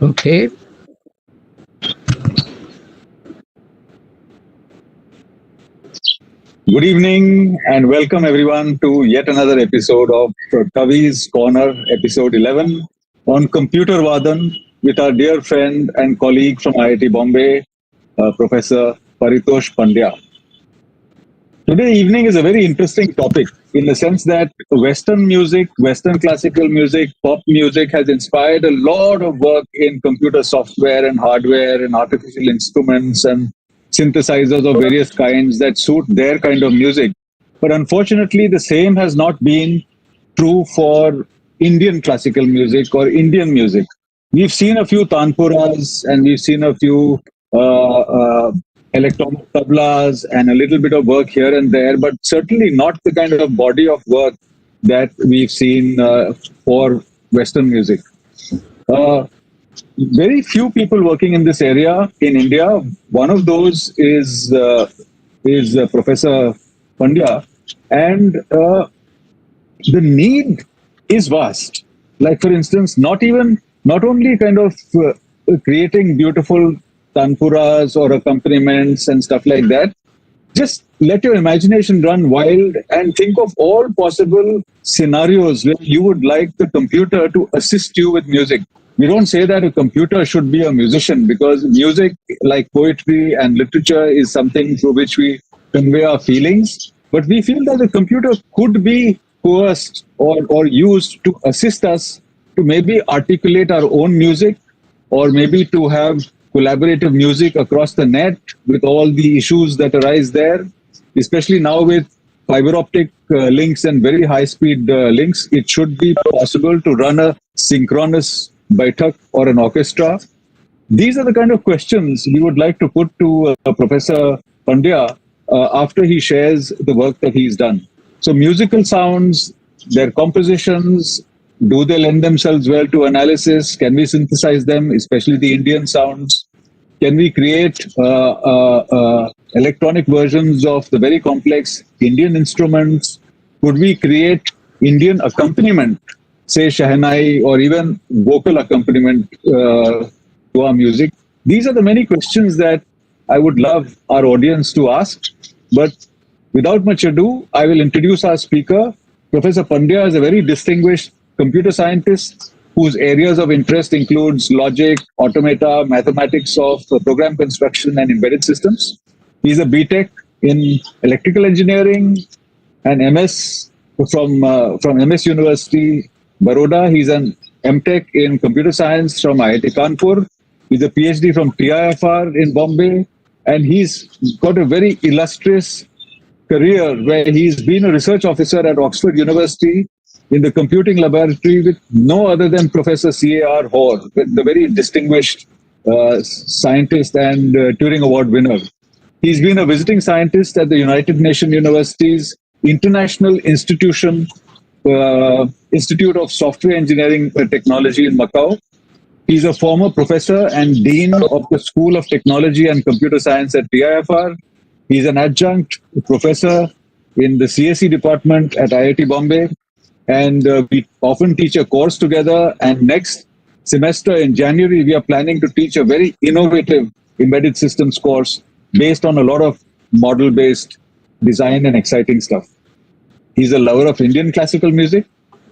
Okay. Good evening and welcome everyone to yet another episode of Kavi's Corner, episode 11 on Computer Vaadan with our dear friend and colleague from IIT Bombay, Professor Paritosh Pandya. Today evening is a very interesting topic in the sense that Western music, Western classical music, pop music has inspired a lot of work in computer software and hardware and artificial instruments and synthesizers of various kinds that suit their kind of music. But unfortunately, the same has not been true for Indian classical music or Indian music. We've seen a few tanpuras and we've seen a few electronic tablas and a little bit of work here and there, but certainly not the kind of body of work that we've seen for Western music. Very few people working in this area in India. One of those is Professor Pandya, and the need is vast. Like for instance, not only kind of creating beautiful tanpuras or accompaniments and stuff like that. Just let your imagination run wild and think of all possible scenarios where you would like the computer to assist you with music. We don't say that a computer should be a musician because music, like poetry and literature, is something through which we convey our feelings. But we feel that the computer could be coerced or used to assist us to maybe articulate our own music or maybe to have collaborative music across the net with all the issues that arise there, especially now with fiber optic links and very high speed links. It should be possible to run a synchronous baitak or an orchestra. These are the kind of questions we would like to put to Professor Pandya after he shares the work that he's done. So musical sounds, their compositions, do they lend themselves well to analysis? Can we synthesize them, especially the Indian sounds? Can we create electronic versions of the very complex Indian instruments? Could we create Indian accompaniment, say Shahnai, or even vocal accompaniment to our music? These are the many questions that I would love our audience to ask. But without much ado, I will introduce our speaker. Professor Pandya is a very distinguished computer scientist whose areas of interest includes logic, automata, mathematics of program construction and embedded systems. He's a BTech in electrical engineering and MS from MS University, Baroda. He's an MTech in computer science from IIT Kanpur. He's a PhD from TIFR in Bombay. And he's got a very illustrious career where he's been a research officer at Oxford University in the computing laboratory with no other than Professor C.A.R. Hoare, the very distinguished scientist and Turing Award winner. He's been a visiting scientist at the United Nations University's International Institute of Software Engineering Technology in Macau. He's a former professor and dean of the School of Technology and Computer Science at TIFR. He's an adjunct professor in the CSE department at IIT Bombay. And we often teach a course together. And next semester in January, we are planning to teach a very innovative embedded systems course based on a lot of model-based design and exciting stuff. He's a lover of Indian classical music,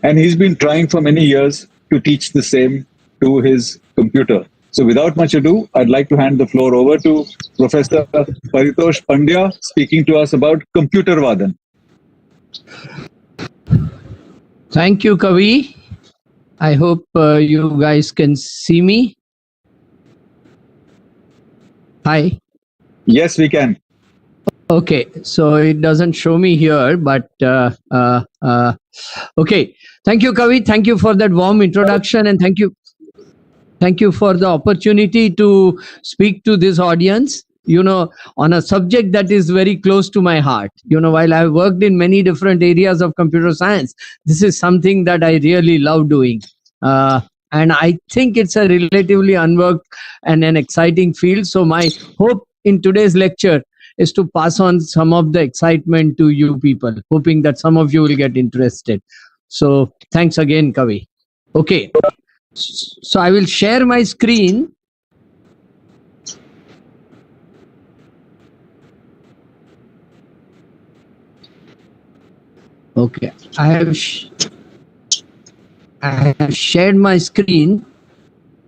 and he's been trying for many years to teach the same to his computer. So without much ado, I'd like to hand the floor over to Professor Paritosh Pandya speaking to us about Computer Vaadan. Thank you, Kavi. I hope you guys can see me. Hi. Yes, we can. Okay, so it doesn't show me here, but okay. Thank you, Kavi. Thank you for that warm introduction, and thank you for the opportunity to speak to this audience, on a subject that is very close to my heart. While I've worked in many different areas of computer science, this is something that I really love doing. And I think it's a relatively unworked and an exciting field. So my hope in today's lecture is to pass on some of the excitement to you people, hoping that some of you will get interested. So thanks again, Kavi. Okay. So I will share my screen. Okay, I have shared my screen,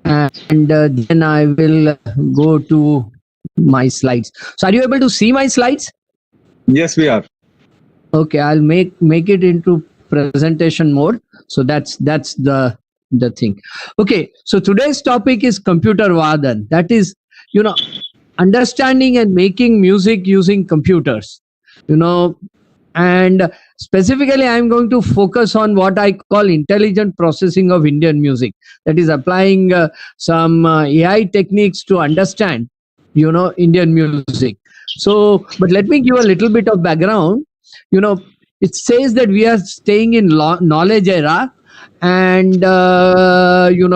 and then I will go to my slides. So are you able to see my slides? Yes, we are. Okay, I'll make it into presentation mode. So that's the thing. Okay, so today's topic is computer Vaadan. That is, understanding and making music using computers. And specifically I'm going to focus on what I call intelligent processing of Indian music. That is applying some AI techniques to understand, Indian music. So, but let me give a little bit of background. It says that we are staying in knowledge era, and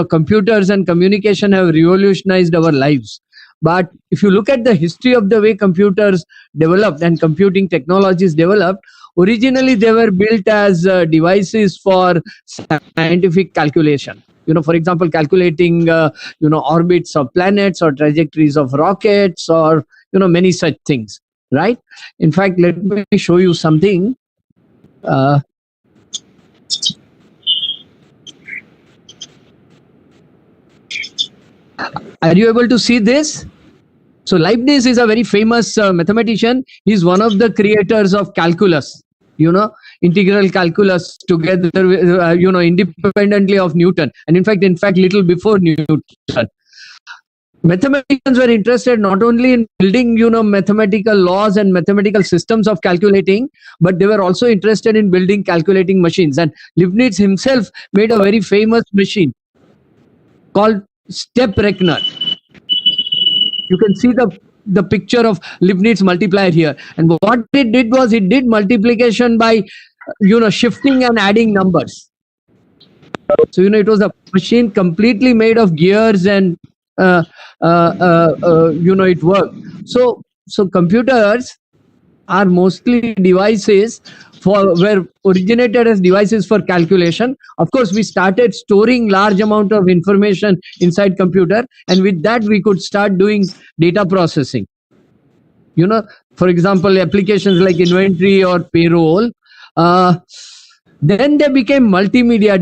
computers and communication have revolutionized our lives. But if you look at the history of the way computers developed and computing technologies developed, originally they were built as devices for scientific calculation. For example, calculating orbits of planets or trajectories of rockets, or many such things, right? In fact, let me show you something. Are you able to see this? So Leibniz is a very famous mathematician. He's one of the creators of calculus, integral calculus, together with, independently of Newton. And in fact, little before Newton. Mathematicians were interested not only in building, mathematical laws and mathematical systems of calculating, but they were also interested in building calculating machines. And Leibniz himself made a very famous machine called step reckoner. You can see the picture of Leibniz multiplier here. And what it did was it did multiplication by, shifting and adding numbers. So, it was a machine completely made of gears, and, it worked. So computers are mostly devices were originated as devices for calculation. Of course, we started storing large amount of information inside computer, and with that we could start doing data processing. For example, applications like inventory or payroll. Then they became multimedia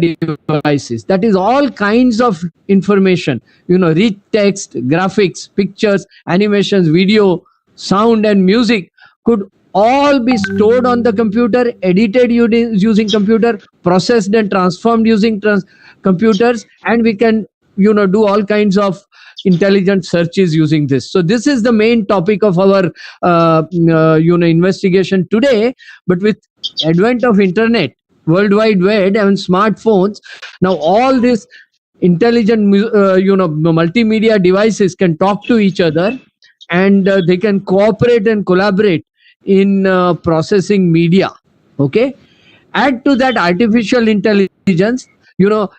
devices. That is all kinds of information, rich text, graphics, pictures, animations, video, sound, and music could all be stored on the computer, edited using computer, processed and transformed using computers, and we can do all kinds of intelligent searches using this. So this is the main topic of our investigation today. But with advent of internet, World Wide Web, and smartphones, now all these intelligent multimedia devices can talk to each other, and they can cooperate and collaborate in processing media. Okay, add to that artificial intelligence,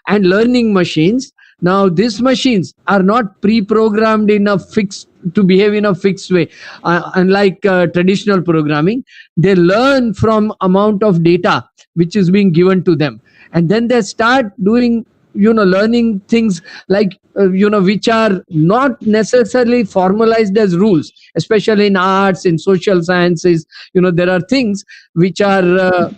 and learning machines. Now these machines are not pre-programmed to behave in a fixed way, unlike traditional programming. They learn from amount of data which is being given to them, and then they start doing learning things like which are not necessarily formalized as rules, especially in arts, in social sciences. There are things which are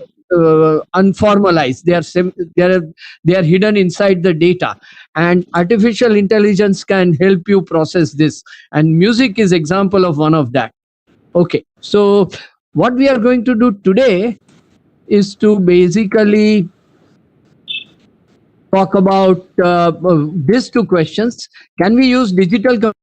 unformalized. They are hidden inside the data, and artificial intelligence can help you process this, and music is example of one of that. Okay, so what we are going to do today is to basically talk about these two questions. Can we use digital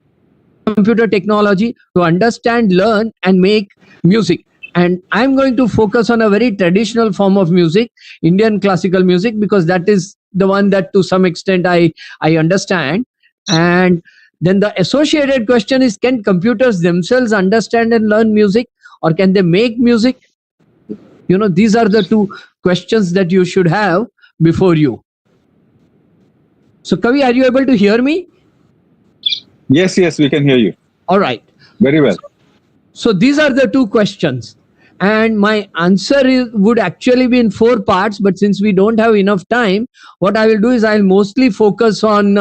computer technology to understand, learn, and make music? And I'm going to focus on a very traditional form of music, Indian classical music, because that is the one that to some extent I understand. And then the associated question is, can computers themselves understand and learn music, or can they make music? These are the two questions that you should have before you. So Kavi, are you able to hear me? Yes, we can hear you. All right. Very well. So these are the two questions. And my answer would actually be in 4 parts, but since we don't have enough time, what I will do is I'll mostly focus on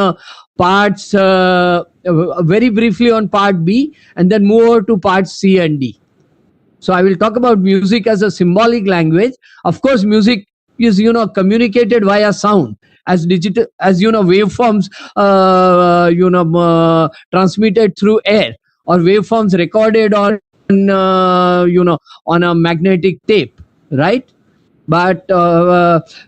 parts very briefly on part B, and then move over to parts C and D. So I will talk about music as a symbolic language. Of course, music is communicated via sound, as digital, as waveforms transmitted through air, or waveforms recorded on on a magnetic tape, right? But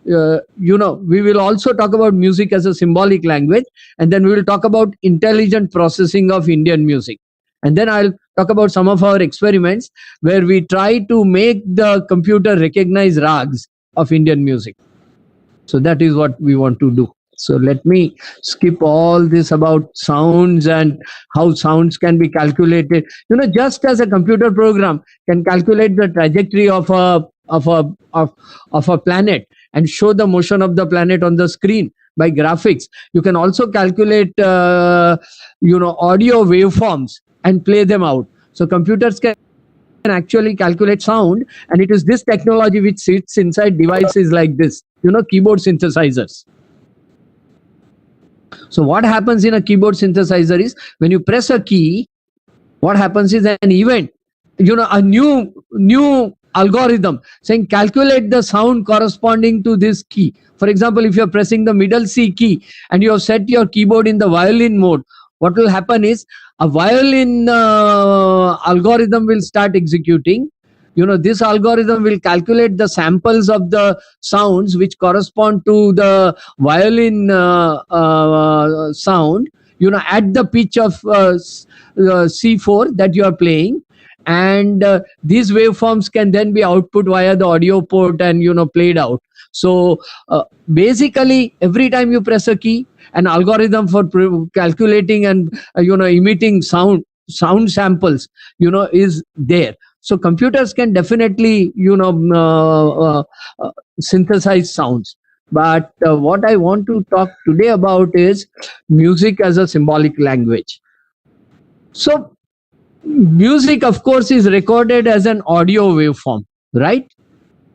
we will also talk about music as a symbolic language, and then we will talk about intelligent processing of Indian music, and then I'll talk about some of our experiments where we try to make the computer recognize rags of Indian music. So that is what we want to do. So let me skip all this about sounds and how sounds can be calculated. Just as a computer program can calculate the trajectory of a planet and show the motion of the planet on the screen by graphics, you can also calculate audio waveforms and play them out. So computers can actually calculate sound, and it is this technology which sits inside devices like this, keyboard synthesizers. So what happens in a keyboard synthesizer is when you press a key, what happens is an event, a new algorithm saying calculate the sound corresponding to this key. For example, if you're pressing the middle C key and you have set your keyboard in the violin mode, what will happen is a violin algorithm will start executing. This algorithm will calculate the samples of the sounds which correspond to the violin sound, at the pitch of C4 that you are playing. And these waveforms can then be output via the audio port and, played out. So basically, every time you press a key, an algorithm for calculating and, emitting sound samples, is there. So computers can definitely, synthesize sounds. But what I want to talk today about is music as a symbolic language. So music, of course, is recorded as an audio waveform, right?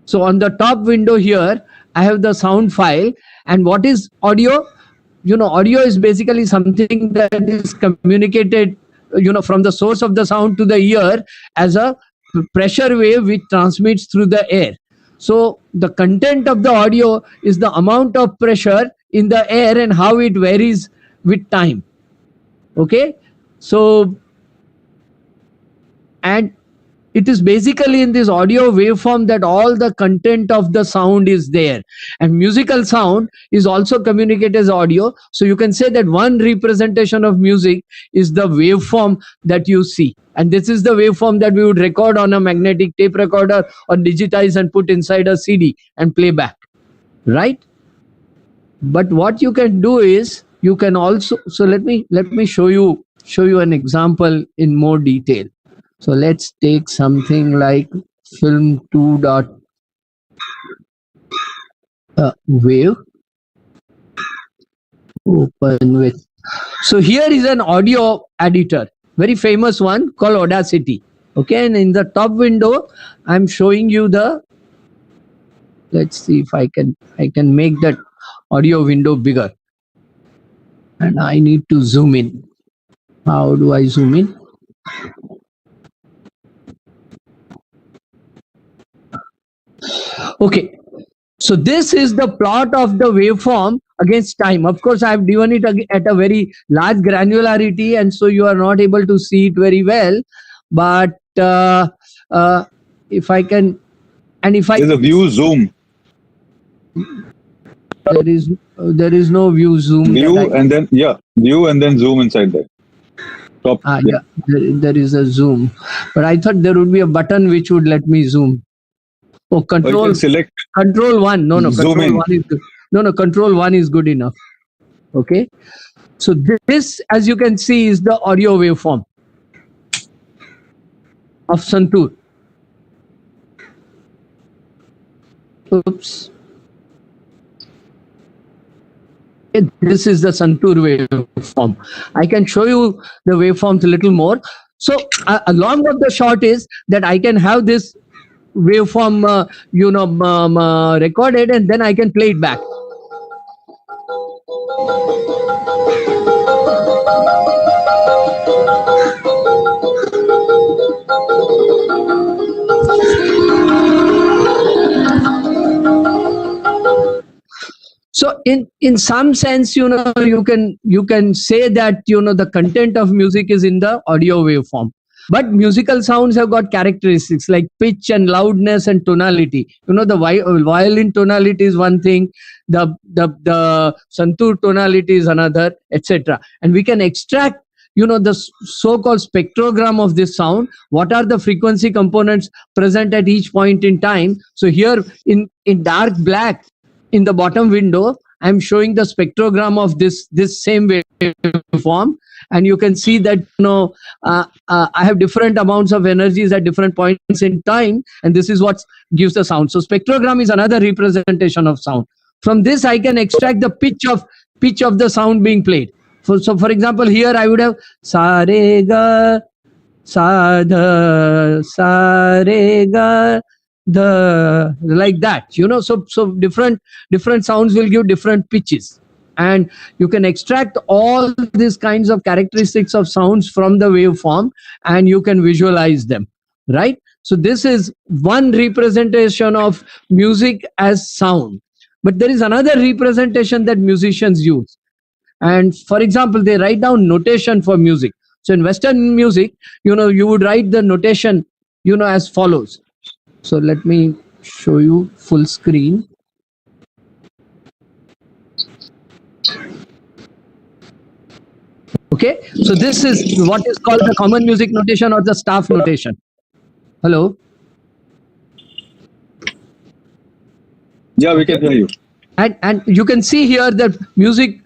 So on the top window here, I have the sound file. And what is audio? Audio is basically something that is communicated, from the source of the sound to the ear as a pressure wave which transmits through the air. So the content of the audio is the amount of pressure in the air and how it varies with time. Okay, so and it is basically in this audio waveform that all the content of the sound is there. And musical sound is also communicated as audio. So you can say that one representation of music is the waveform that you see. And this is the waveform that we would record on a magnetic tape recorder or digitize and put inside a CD and play back, right? But what you can do is you can also, so let me show you an example in more detail. So let's take something like film 2 wave, open with. So here is an audio editor, very famous one called Audacity. Okay, and in the top window, I'm showing you the, let's see if I can make that audio window bigger. And I need to zoom in. How do I zoom in? Okay, so this is the plot of the waveform against time. Of course, I have given it at a very large granularity, and so you are not able to see it very well. But if I can, and if I, there's a view zoom. There is no view zoom. View and then view and then zoom inside there. Top. Yeah, there is a zoom, but I thought there would be a button which would let me zoom. Oh, control. Select control 1. No, zoom control in. 1 is good. No, control 1 is good enough. Okay. So this, as you can see, is the audio waveform of Santur. Oops. This is the Santur waveform. I can show you the waveforms a little more. So along with the short is that I can have this waveform recorded, and then I can play it back. So in some sense, you can say that the content of music is in the audio waveform. But musical sounds have got characteristics like pitch and loudness and tonality. The violin tonality is one thing, the santur tonality is another, etc. And we can extract the so-called spectrogram of this sound. What are the frequency components present at each point in time? So here in dark black in the bottom window, I'm showing the spectrogram of this same waveform, and you can see that I have different amounts of energies at different points in time, and this is what gives the sound. So spectrogram is another representation of sound. From this I can extract the pitch of the sound being played. So for example, here I would have sa re ga sa dha sa re ga the, like that, so different sounds will give different pitches, and you can extract all these kinds of characteristics of sounds from the waveform, and you can visualize them, right? So this is one representation of music as sound. But there is another representation that musicians use, and for example, they write down notation for music. So in Western music, you would write the notation as follows. So let me show you full screen. Okay, so this is what is called the common music notation or the staff notation. Hello? Yeah, we can hear you. And you can see here that music,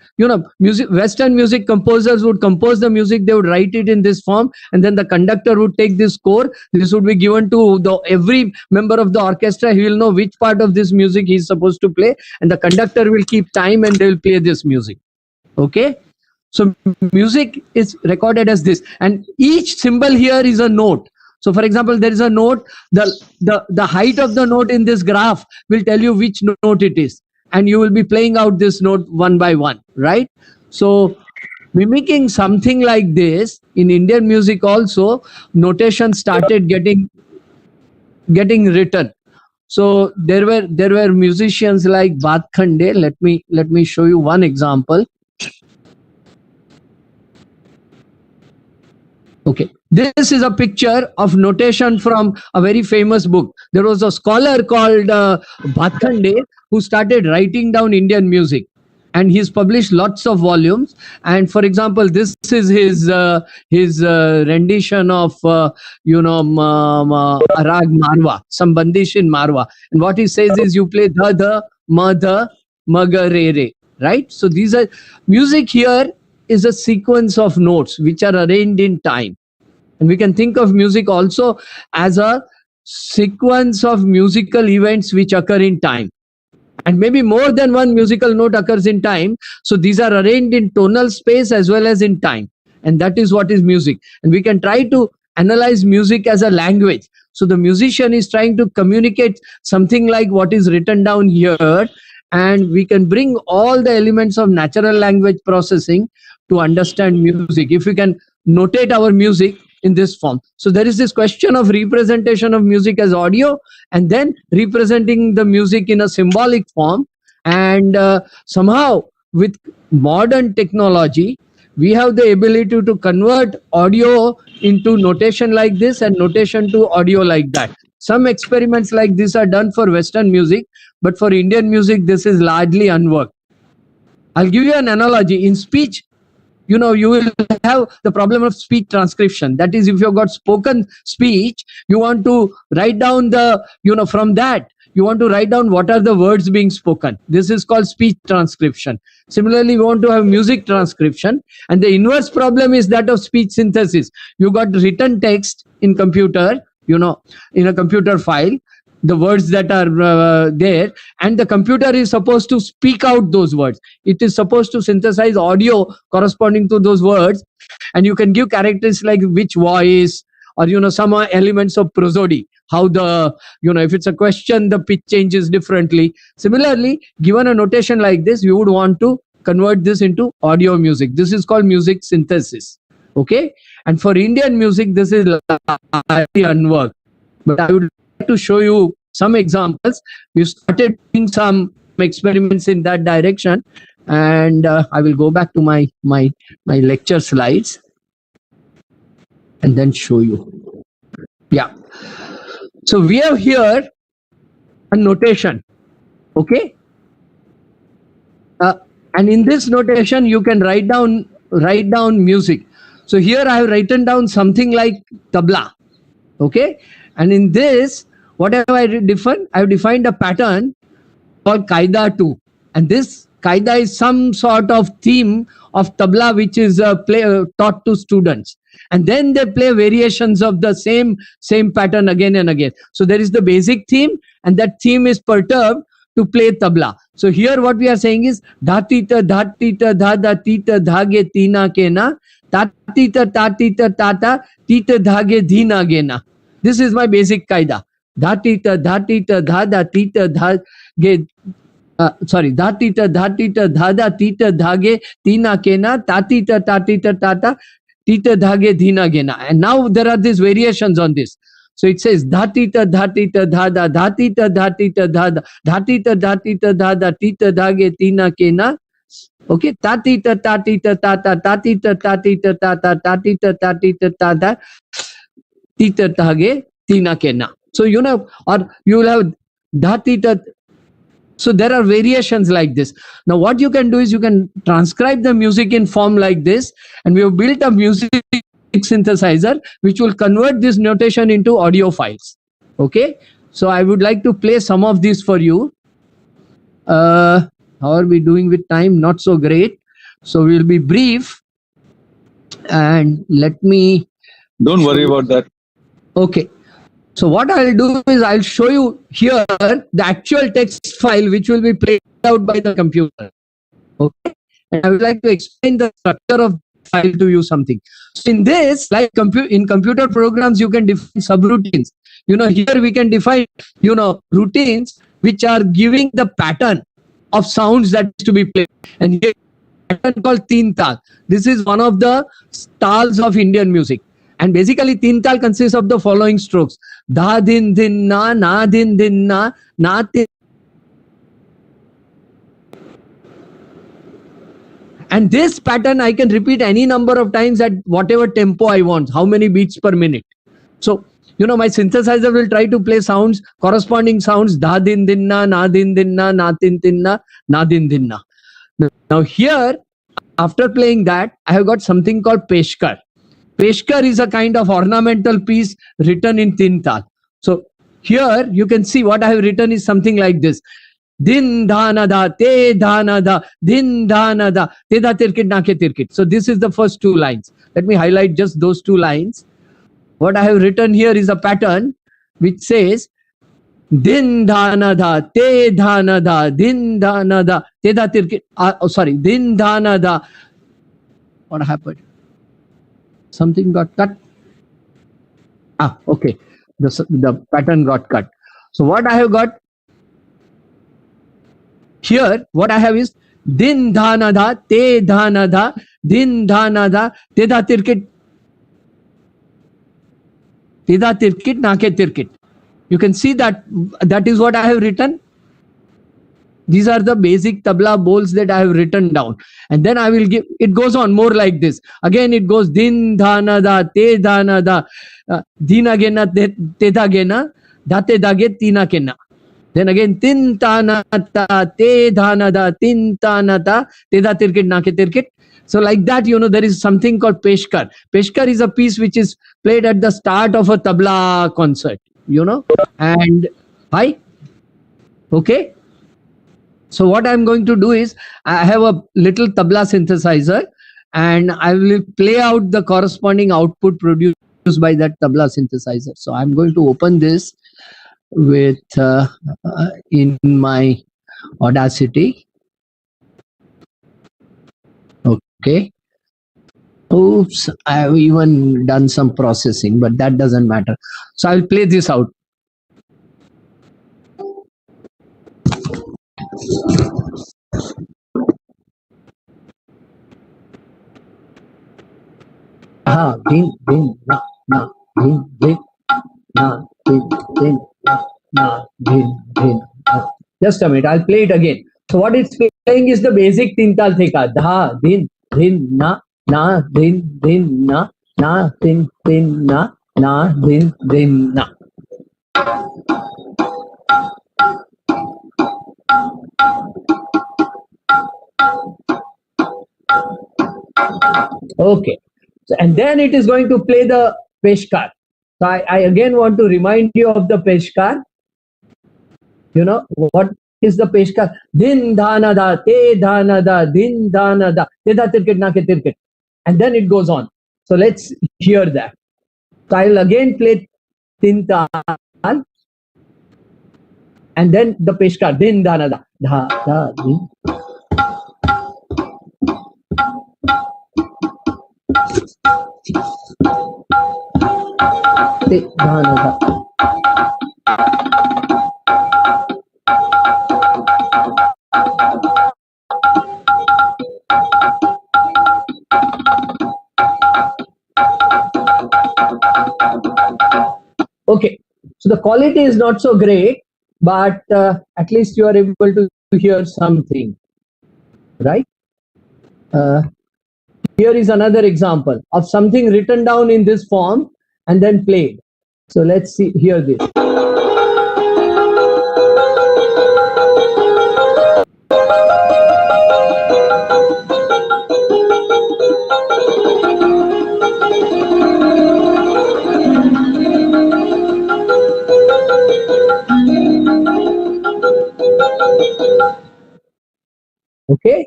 Western music composers would compose the music, they would write it in this form, and then the conductor would take this score. This would be given to every member of the orchestra. He will know which part of this music he is supposed to play, and the conductor will keep time and they will play this music. Okay? So music is recorded as this, and each symbol here is a note. So for example, there is a note, the height of the note in this graph will tell you which note it is, and you will be playing out this note one by one, right? So mimicking something like this in Indian music also, notation started getting written. So there were musicians like Vaadan. Let me show you one example. Okay, this is a picture of notation from a very famous book. There was a scholar called Vaadan who started writing down Indian music, and he's published lots of volumes. And for example, this is his rendition of Rag Marwa, some bandish in Marwa. And what he says is, you play the ma ga re, right? So these are music. Here is a sequence of notes which are arranged in time. And we can think of music also as a sequence of musical events which occur in time. And maybe more than one musical note occurs in time. So these are arranged in tonal space as well as in time. And that is what is music. And we can try to analyze music as a language. So the musician is trying to communicate something like what is written down here. And we can bring all the elements of natural language processing to understand music, if we can notate our music in this form. So there is this question of representation of music as audio, and then representing the music in a symbolic form. And somehow with modern technology, we have the ability to convert audio into notation like this and notation to audio like that. Some experiments like this are done for Western music, but for Indian music, this is largely unworked. I'll give you an analogy. In speech, you will have the problem of speech transcription. That is, if you've got spoken speech, you want to write down from that, you want to write down what are the words being spoken. This is called speech transcription. Similarly, we want to have music transcription. And the inverse problem is that of speech synthesis. You got written text in computer, in a computer file, the words that are there, and the computer is supposed to speak out those words. It is supposed to synthesize audio corresponding to those words, and you can give characters like which voice or some elements of prosody, how the if it's a question, the pitch changes differently. Similarly, given a notation like this, you would want to convert this into audio music. This is called music synthesis. Okay, and for Indian music, this is largely unworked, but I would like to show you some examples. We started doing some experiments in that direction, and I will go back to my lecture slides and then show you. Yeah, so we have here a notation. Okay, and in this notation you can write down music. So here I have written down something like tabla. Okay, and in this, what have I defined? I have defined a pattern called kaida 2, and this kaida is some sort of theme of tabla which is taught to students, and then they play variations of the same pattern again and again. So there is the basic theme, and that theme is perturbed to play tabla. So here what we are saying is dhatita dhatita dhada tita dhage tina kena tatita tatita tata tita dhage dhina gena. This is my basic kaida. Dhatita dhatita dhada tita dhage dhatita dhatita dhada tita dhage tina kena tatita tatita tata tita dhage dhina gena. And now there are these variations on this. So it says dhatita dhatita dhada dhatita dhatita dhada dhatita dhatita dhada tita dhage tina kena. Okay, tatita tatita tata tatita tatita tata tatita tatita tata tita dhage tina kena. So or you will have dhatita. So there are variations like this. Now what you can do is you can transcribe the music in form like this, and we have built a music synthesizer which will convert this notation into audio files. Okay, so I would like to play some of these for you. How are we doing with time? Not so great, so we'll be brief, and let me Don't worry about that. Okay, so what I'll do is I'll show you here the actual text file which will be played out by the computer. Okay, and I would like to explain the structure of file to you something. So in this, like in computer programs, you can define subroutines. Here we can define routines which are giving the pattern of sounds that is to be played. And here a pattern called teen tal. This is one of the tals of Indian music. And basically teen tal consists of the following strokes: da din din na din na tin. And this pattern I can repeat any number of times at whatever tempo I want, how many beats per minute. So, my synthesizer will try to play sounds, corresponding sounds, da din din na din na tin na din na. Now here, after playing that, I have got something called peshkar. Peshkar is a kind of ornamental piece written in teen tal. So here you can see what I have written is something like this. Din dhana da te dhana da din dhana da te da tirkit na ke tirkit. So this is the first two lines. Let me highlight just those two lines. What I have written here is a pattern which says din dhana da te dhana da din dhana da te da tirkit. Din dhana da. What happened? Something got cut. Okay. The pattern got cut. So what I have got here, what I have is din dhana da te dhana da din dhana da te da tirkit na ke tirkit. You can see that is what I have written. These are the basic tabla bowls that I have written down, and then I will give. It goes on more like this. Again, it goes din dhana da te dhana da dina gena te da gena da te da ge tina kena. Then again tin ta na ta te dhana da tin ta na ta te da tirkit na ke tirkit. So like that, there is something called peshkar. Peshkar is a piece which is played at the start of a tabla concert. And hi, okay. So what I'm going to do is I have a little tabla synthesizer, and I will play out the corresponding output produced by that tabla synthesizer. So I'm going to open this with in my Audacity. Okay. Oops, I've even done some processing, but that doesn't matter. So I'll play this out. Ha, din, din, na, din, din, na, din, din, na, din, din, na. Just a minute, I'll play it again. So what it's playing is the basic tintal theka. Dha, din, na, din, din, na, din, na. Okay. So, and then it is going to play the peshkar. So I again want to remind you of the peshkar. You know, what is the peshkar? Din dhana da, te dhana da, din dhana da, te da tirkit na ke tirkit. And then it goes on. So let's hear that. So I'll again play tintal. And then the peshkar, din dhana da, dha, da, din. Te dhana da. Okay, so the quality is not so great, but at least you are able to hear something, right? Here is another example of something written down in this form and then played. So let's see, hear this. Okay,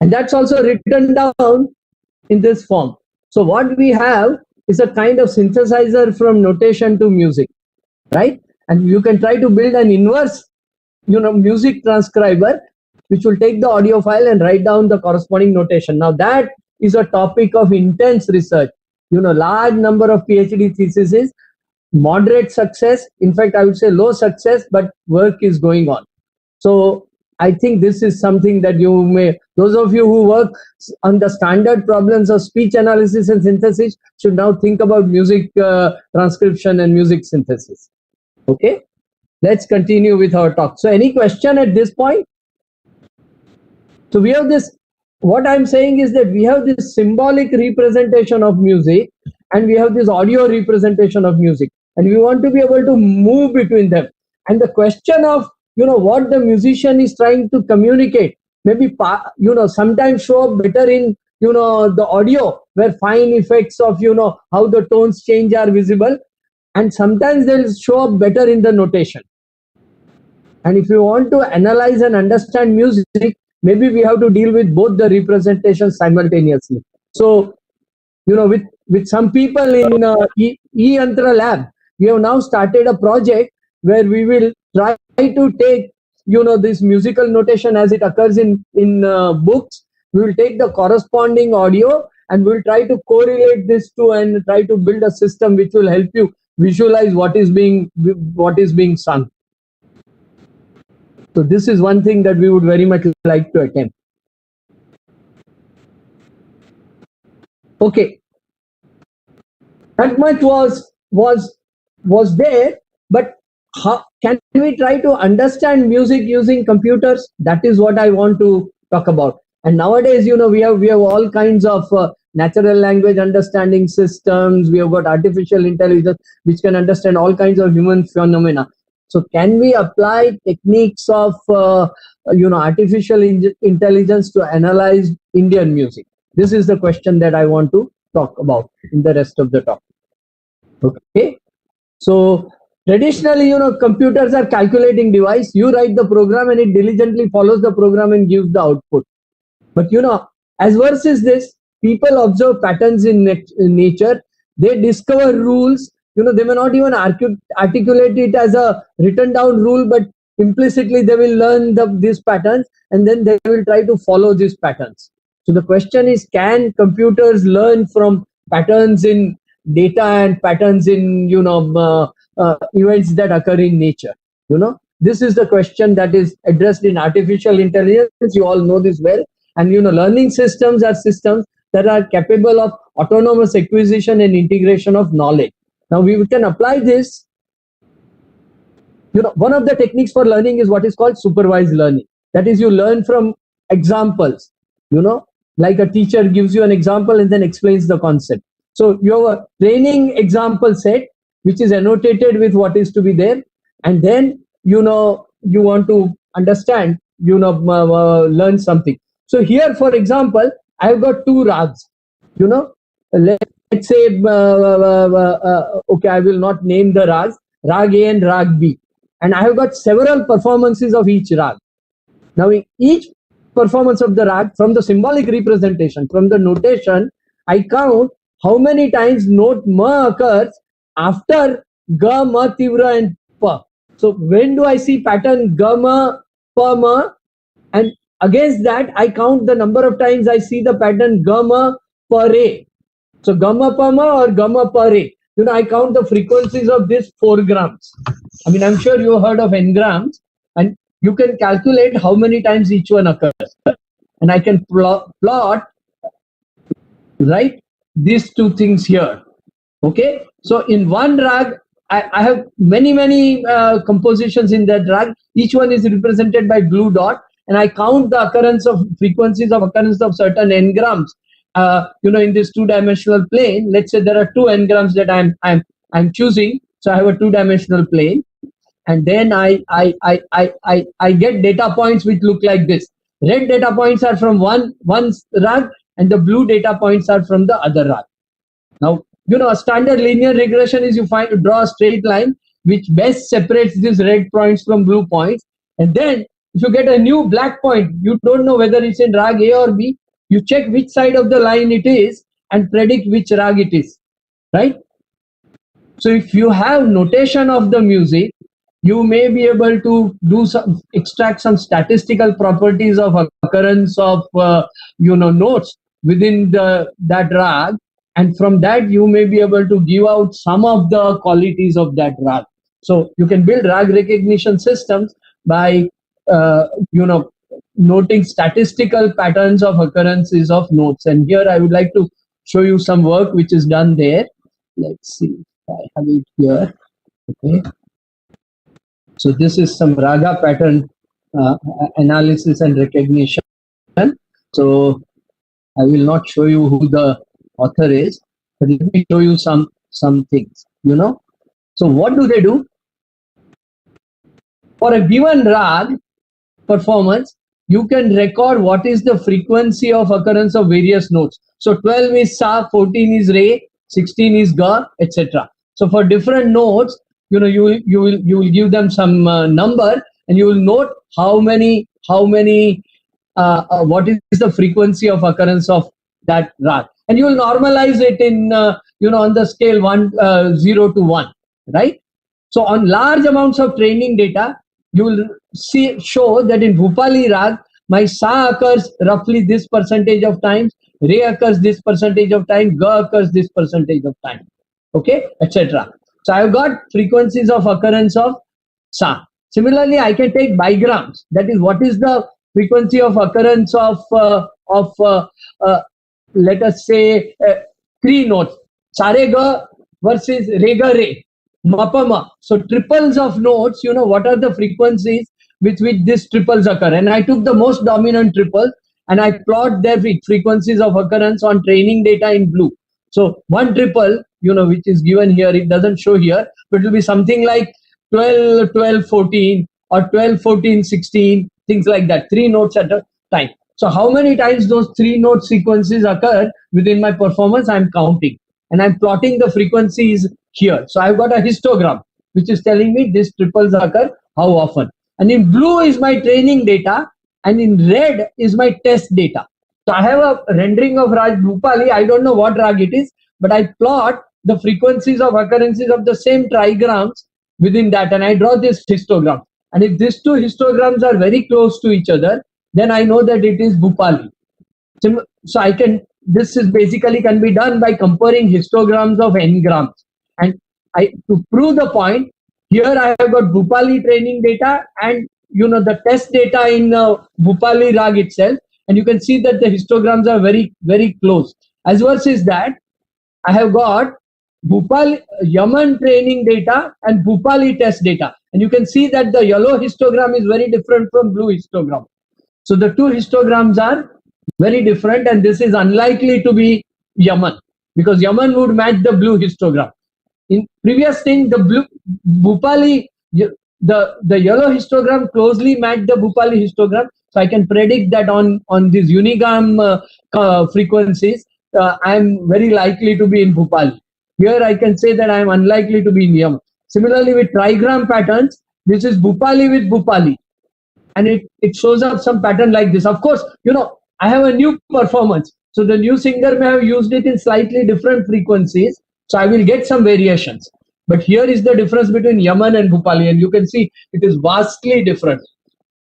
and that's also written down in this form. So what we have is a kind of synthesizer from notation to music, right? And you can try to build an inverse, music transcriber, which will take the audio file and write down the corresponding notation. Now that is a topic of intense research. Large number of PhD theses, moderate success. In fact, I would say low success, but work is going on. So I think this is something that you may, those of you who work on the standard problems of speech analysis and synthesis should now think about music transcription and music synthesis. Okay, let's continue with our talk. So any question at this point? So we have this, what I'm saying is that we have this symbolic representation of music and we have this audio representation of music, and we want to be able to move between them. And the question of what the musician is trying to communicate maybe sometimes show up better in the audio, where fine effects of how the tones change are visible, and sometimes they'll show up better in the notation. And if you want to analyze and understand music, maybe we have to deal with both the representations simultaneously. So with some people in e-Yantra lab, we have now started a project where we will try to take this musical notation as it occurs in books. We will take the corresponding audio and we'll try to correlate this to and try to build a system which will help you visualize what is being sung. So this is one thing that we would very much like to attempt. Okay, that much was there, but how can we try to understand music using computers? That is what I want to talk about. And nowadays, we have all kinds of natural language understanding systems. We have got artificial intelligence which can understand all kinds of human phenomena. So can we apply techniques of artificial intelligence to analyze Indian music? This is the question that I want to talk about in the rest of the talk. Okay, so traditionally, computers are calculating device. You write the program and it diligently follows the program and gives the output. But as versus this, people observe patterns in nature. They discover rules. They may not even articulate it as a written down rule, but implicitly they will learn these patterns and then they will try to follow these patterns. So the question is, can computers learn from patterns in data and patterns in events that occur in nature? This is the question that is addressed in artificial intelligence. You all know this well. And learning systems are systems that are capable of autonomous acquisition and integration of knowledge. Now we can apply this. One of the techniques for learning is what is called supervised learning. That is, you learn from examples. Like a teacher gives you an example and then explains the concept. So you have a training example set which is annotated with what is to be there, and then you want to understand, learn something. So here, for example, I have got two rags. Let's say okay, I will not name the rags, rag A and rag B, and I have got several performances of each rag. Now in each performance of the rag, from the symbolic representation, from the notation, I count how many times note ma occurs after ga, ma, tivra and pa. So when do I see pattern ga, ma, pa, ma, and against that I count the number of times I see the pattern ga, ma, pa, re. So ga, ma, pa, ma or ga, ma, pa, re. I count the frequencies of this 4 grams. I mean, I'm sure you heard of n-grams, and you can calculate how many times each one occurs. And I can plot, right, these two things here. Okay, so in one rag, I have many compositions in that rag. Each one is represented by blue dot, and I count the occurrence of frequencies of occurrence of certain n-grams. In this 2-dimensional plane. Let's say there are 2 n-grams that I'm choosing. So I have a 2-dimensional plane, and then I get data points which look like this. Red data points are from one rag, and the blue data points are from the other rag. Now, a standard linear regression is you draw a straight line which best separates these red points from blue points, and then if you get a new black point, you don't know whether it's in rag A or B. You check which side of the line it is and predict which rag it is, right? So if you have notation of the music, you may be able to extract some statistical properties of occurrence of notes within that rag, and from that you may be able to give out some of the qualities of that rag. So you can build rag recognition systems by noting statistical patterns of occurrences of notes. And here I would like to show you some work which is done there. Let's see if I have it here. Okay. So this is some raga pattern analysis and recognition. So I will not show you who the author is, but let me show you some things. So what do they do? For a given rag performance, you can record what is the frequency of occurrence of various notes. So 12 is sa, 14 is re, 16 is ga, etc. So for different notes, you will give them some number, and you will note what is the frequency of occurrence of that rag, and you will normalize it in on the scale 0 to 1, right? So on large amounts of training data, you will show that in Bhupali rag, my sa occurs roughly this percentage of times, re occurs this percentage of time, ga occurs this percentage of time, okay, etc. So I have got frequencies of occurrence of sa. Similarly, I can take bigrams. That is, what is the frequency of occurrence of let us say 3 notes, sa re ga versus re ga re, ma pa ma. So triples of notes, what are the frequencies with which these triples occur? And I took the most dominant triple and I plot their frequencies of occurrence on training data in blue. So one triple, which is given here, it doesn't show here, but it will be something like 12, 12, 14 or 12, 14, 16, things like that, 3 notes at a time. So how many times those 3 note sequences occur within my performance, I'm counting, and I'm plotting the frequencies here. So I've got a histogram which is telling me these triples occur how often. And in blue is my training data, and in red is my test data. So I have a rendering of Rag Bhupali. I don't know what rag it is, but I plot the frequencies of occurrences of the same trigrams within that, and I draw this histogram. And if these two histograms are very close to each other, then I know that it is Bhupali. So I can, this is basically can be done by comparing histograms of n-grams. And to prove the point, here I have got Bhupali training data and the test data in Bhupali Rag itself, and you can see that the histograms are very, very close. As versus that, I have got Bhupali Yaman training data and Bhupali test data, and you can see that the yellow histogram is very different from blue histogram. So the two histograms are very different, and this is unlikely to be Yaman, because Yaman would match the blue histogram. In previous thing, the blue Bhupali, the yellow histogram closely matched the Bhupali histogram, so I can predict that on these unigam frequencies, I am very likely to be in Bhupali. Here I can say that I am unlikely to be in Yaman. Similarly, with trigram patterns, this is Bhupali with Bhupali, and it shows up some pattern like this. Of course, I have a new performance, so the new singer may have used it in slightly different frequencies, so I will get some variations. But here is the difference between Yaman and Bhupali, and you can see it is vastly different.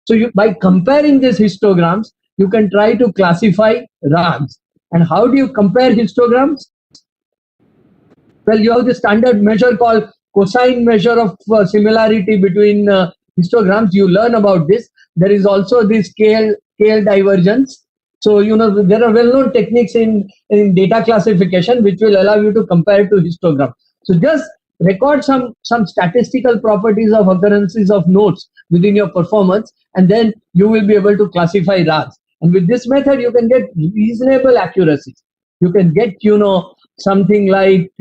So by comparing these histograms, you can try to classify rags. And how do you compare histograms? Well, you have the standard measure called cosine measure of similarity between histograms. You learn about this. There is also the scale divergence. So, there are well-known techniques in data classification which will allow you to compare to histogram. So just record some statistical properties of occurrences of notes within your performance, and then you will be able to classify rags. And with this method, you can get reasonable accuracies. You can get, something like, 80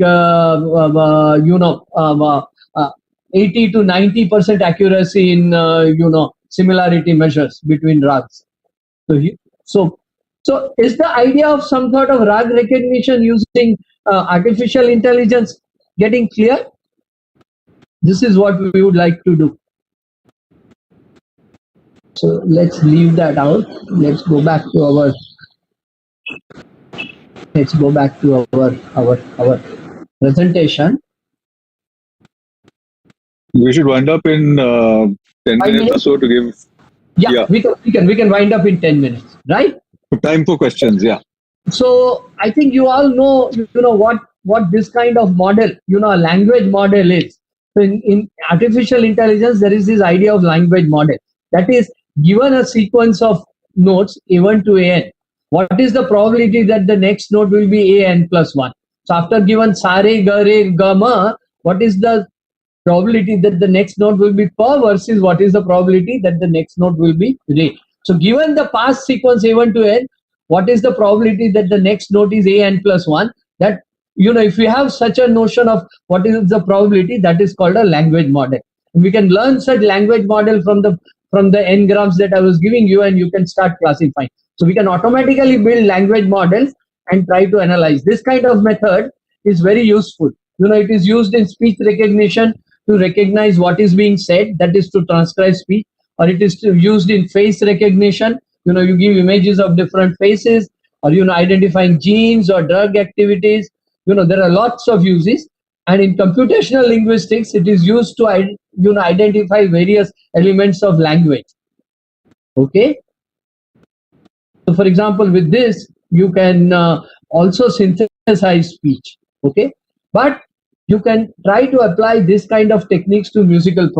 to 90% accuracy in, similarity measures between rags. So is the idea of some sort of rag recognition using artificial intelligence getting clear? This is what we would like to do. So let's leave that out. Let's go back to our presentation. We should wind up in 10 minutes or so to give. Yeah, we can wind up in 10 minutes, right? Time for questions, yeah. So I think you all know, what this kind of model, a language model is. So in artificial intelligence, there is this idea of language model. That is, given a sequence of notes A1 to AN, what is the probability that the next note will be AN plus 1? So after given sa re ga re ga ma, what is the probability that the next note will be pa versus what is the probability that the next note will be re? So given the past sequence A1 to N, what is the probability that the next note is AN plus 1? That, if we have such a notion of what is the probability, that is called a language model. And we can learn such language model from the n-grams that I was giving you, and you can start classifying. So we can automatically build language models and try to analyze. This kind of method is very useful. It is used in speech recognition to recognize what is being said, that is to transcribe speech, or it is used in face recognition. You give images of different faces, or identifying genes or drug activities. There are lots of uses. And in computational linguistics, it is used to identify various elements of language. Okay. So, for example, with this, you can also synthesize speech. Okay, but you can try to apply this kind of techniques to musical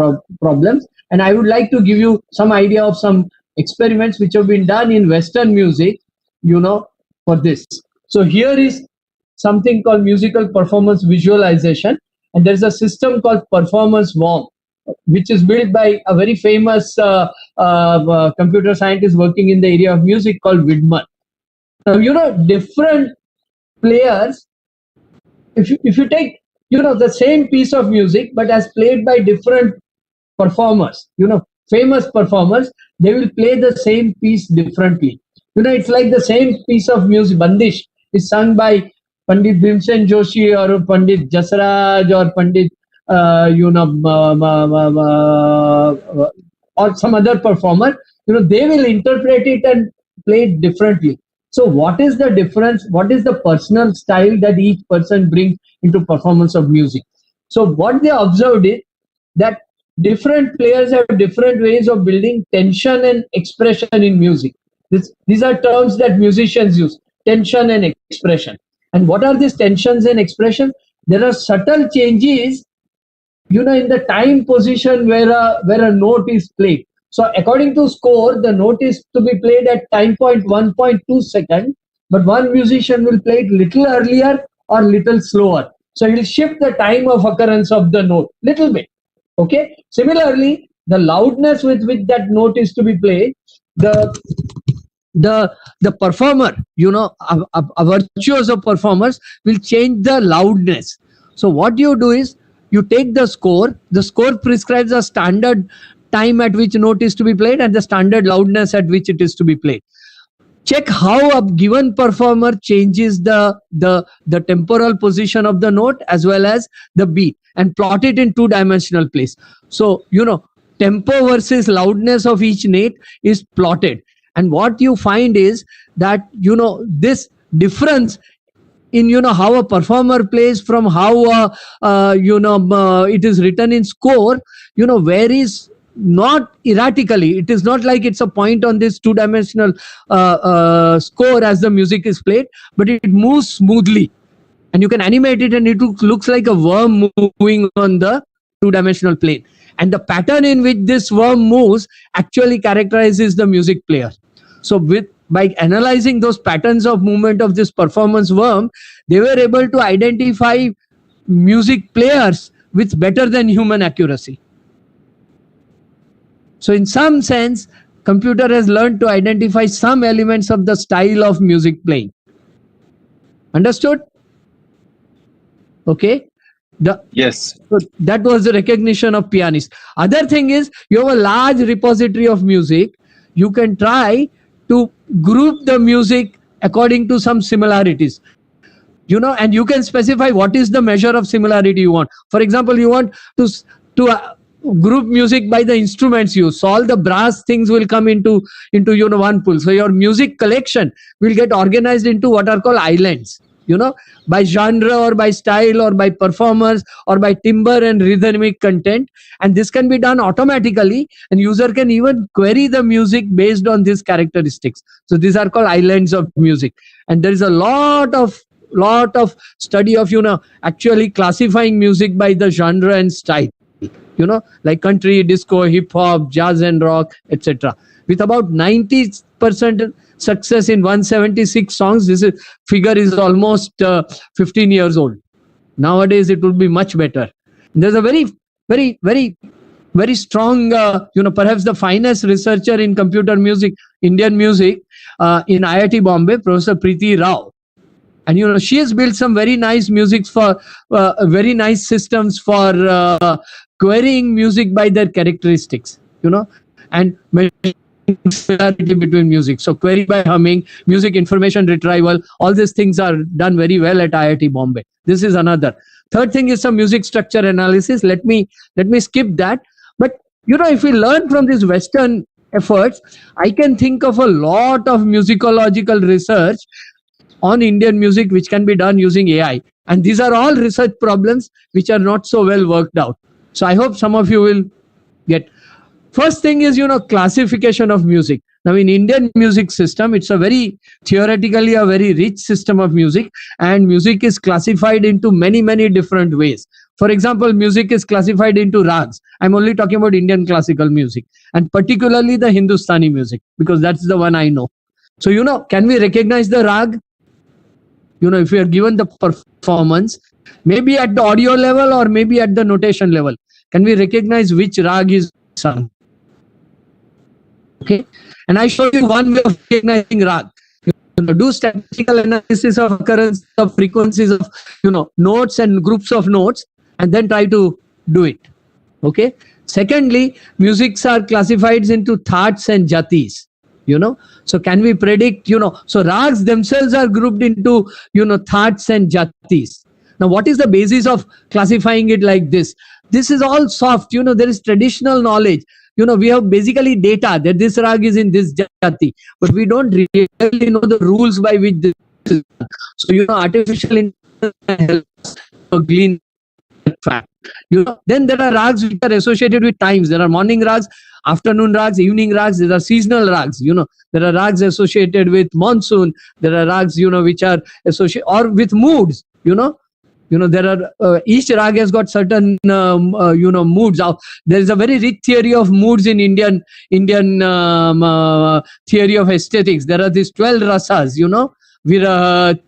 problems. And I would like to give you some idea of some experiments which have been done in Western music, for this. So here is something called musical performance visualization, and there's a system called performance worm, which is built by a very famous computer scientist working in the area of music called Widmer. Now, different players, if you take the same piece of music but as played by different performers, famous performers, they will play the same piece differently. It's like the same piece of music, Bandish, is sung by Pandit Bhimsen Joshi or Pandit Jasraj or Pandit or some other performer. They will interpret it and play it differently. So what is the difference? What is the personal style that each person brings into performance of music? So what they observed is that different players have different ways of building tension and expression in music. These are terms that musicians use: tension and expression. And what are these tensions and expression? There are subtle changes, in the time position where a note is played. So according to score, the note is to be played at time point 1.2 second, but one musician will play it little earlier or little slower. So he will shift the time of occurrence of the note little bit. Okay. Similarly, the loudness with which that note is to be played, the the performer, a virtuoso performers will change the loudness. So what you do is, you take the score prescribes a standard time at which note is to be played and the standard loudness at which it is to be played. Check how a given performer changes the temporal position of the note as well as the beat, and plot it in two-dimensional place. So tempo versus loudness of each note is plotted, and what you find is that this difference in how a performer plays from how it is written in score varies not erratically. It is not like it's a point on this two-dimensional score as the music is played, but it moves smoothly, and you can animate it and it looks like a worm moving on the two-dimensional plane. And the pattern in which this worm moves actually characterizes the music player. So by analyzing those patterns of movement of this performance worm, they were able to identify music players with better than human accuracy. So in some sense, computer has learned to identify some elements of the style of music playing. Understood? Okay. Yes. So that was the recognition of pianist. Other thing is, you have a large repository of music. You can try to group the music according to some similarities, and you can specify what is the measure of similarity you want. For example, you want to group music by the instruments used. So all the brass things will come into one pool. So your music collection will get organized into what are called islands, by genre or by style or by performers or by timbre and rhythmic content. And this can be done automatically, and user can even query the music based on these characteristics. So these are called islands of music. And there is a lot of study of actually classifying music by the genre and style, like country, disco, hip hop, jazz and rock, etc. With about 90% success in 176 songs. This figure is almost 15 years old. Nowadays it would be much better. There's a very, very, very, very strong, perhaps the finest researcher in computer music, Indian music, in IIT Bombay, Professor Preeti Rao. And she has built some very nice music for very nice systems for querying music by their characteristics, and similarity between music. So query by humming, music information retrieval, all these things are done very well at IIT Bombay. This is another. Third thing is some music structure analysis. Let me skip that. But if we learn from these Western efforts, I can think of a lot of musicological research on Indian music which can be done using AI. And these are all research problems which are not so well worked out. So I hope some of you will get. First thing is, classification of music. Now in Indian music system, it's theoretically a very rich system of music, and music is classified into many, many different ways. For example, music is classified into rags. I'm only talking about Indian classical music, and particularly the Hindustani music, because that's the one I know. So, can we recognize the rag? If we are given the performance, maybe at the audio level or maybe at the notation level, can we recognize which rag is sung? Okay, and I show you one way of recognizing rag. Do statistical analysis of occurrence of frequencies of notes and groups of notes, and then try to do it. Okay. Secondly, musics are classified into thats and jatis. So can we predict? So rags themselves are grouped into thats and jatis. Now, what is the basis of classifying it like this? This is all soft. There is traditional knowledge. We have basically data that this rag is in this jati, but we don't really know the rules by which this is done. So, artificial intelligence helps glean fact. Then there are rags which are associated with times. There are morning rags, afternoon rags, evening rags. There are seasonal rags. There are rags associated with monsoon. There are rags, which are associated or with moods. There are each rag has got certain moods. There is a very rich theory of moods in Indian theory of aesthetics. There are these 12 rasas, Viraha,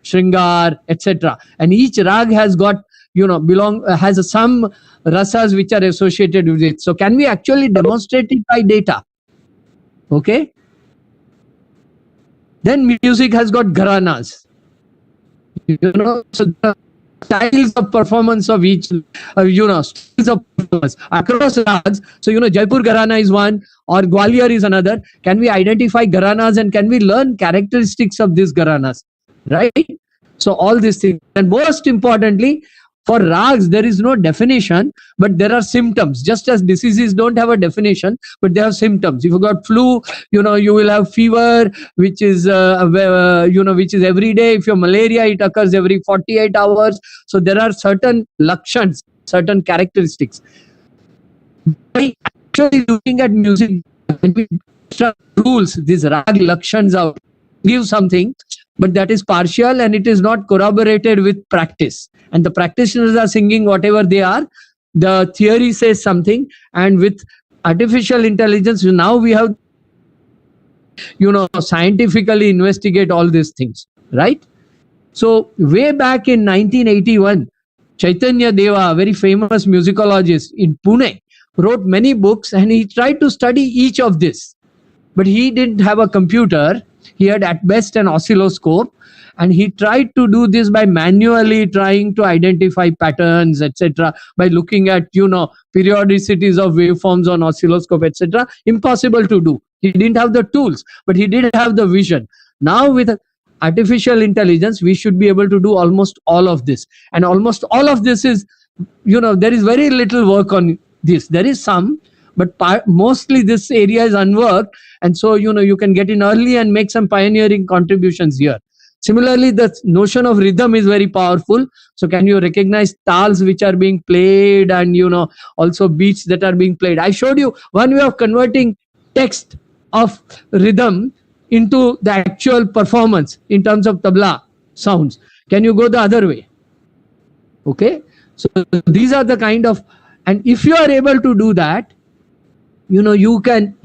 Shringar, etc. And each rag has got has some rasas which are associated with it. So can we actually demonstrate it by data? Okay. Then music has got gharanas. So the styles of performance of each, styles of performance across rags. So, Jaipur Gharana is one or Gwalior is another. Can we identify Gharanas and can we learn characteristics of these Gharanas? Right? So all these things. And most importantly, for rags, there is no definition, but there are symptoms. Just as diseases don't have a definition, but they have symptoms. If you got flu, you will have fever, which is which is every day. If you have malaria, it occurs every 48 hours. So there are certain lakshans, certain characteristics. By actually looking at music, rules these rag lakshans out, give something, but that is partial and it is not corroborated with practice. And the practitioners are singing whatever they are. The theory says something, and with artificial intelligence, now we have, scientifically investigate all these things, right? So way back in 1981, Chaitanya Deva, a very famous musicologist in Pune, wrote many books and he tried to study each of this. But he didn't have a computer. He had at best an oscilloscope, and he tried to do this by manually trying to identify patterns, etc., by looking at periodicities of waveforms on oscilloscope, etc. Impossible to do. He didn't have the tools, but he did have the vision. Now with artificial intelligence, we should be able to do almost all of this. And almost all of this is, there is very little work on this. There is some, but mostly this area is unworked, and so you can get in early and make some pioneering contributions here. Similarly, the notion of rhythm is very powerful. So can you recognize tals which are being played and also beats that are being played? I showed you one way of converting text of rhythm into the actual performance in terms of tabla sounds. Can you go the other way? Okay, so these are the kind of, and if you are able to do that, you can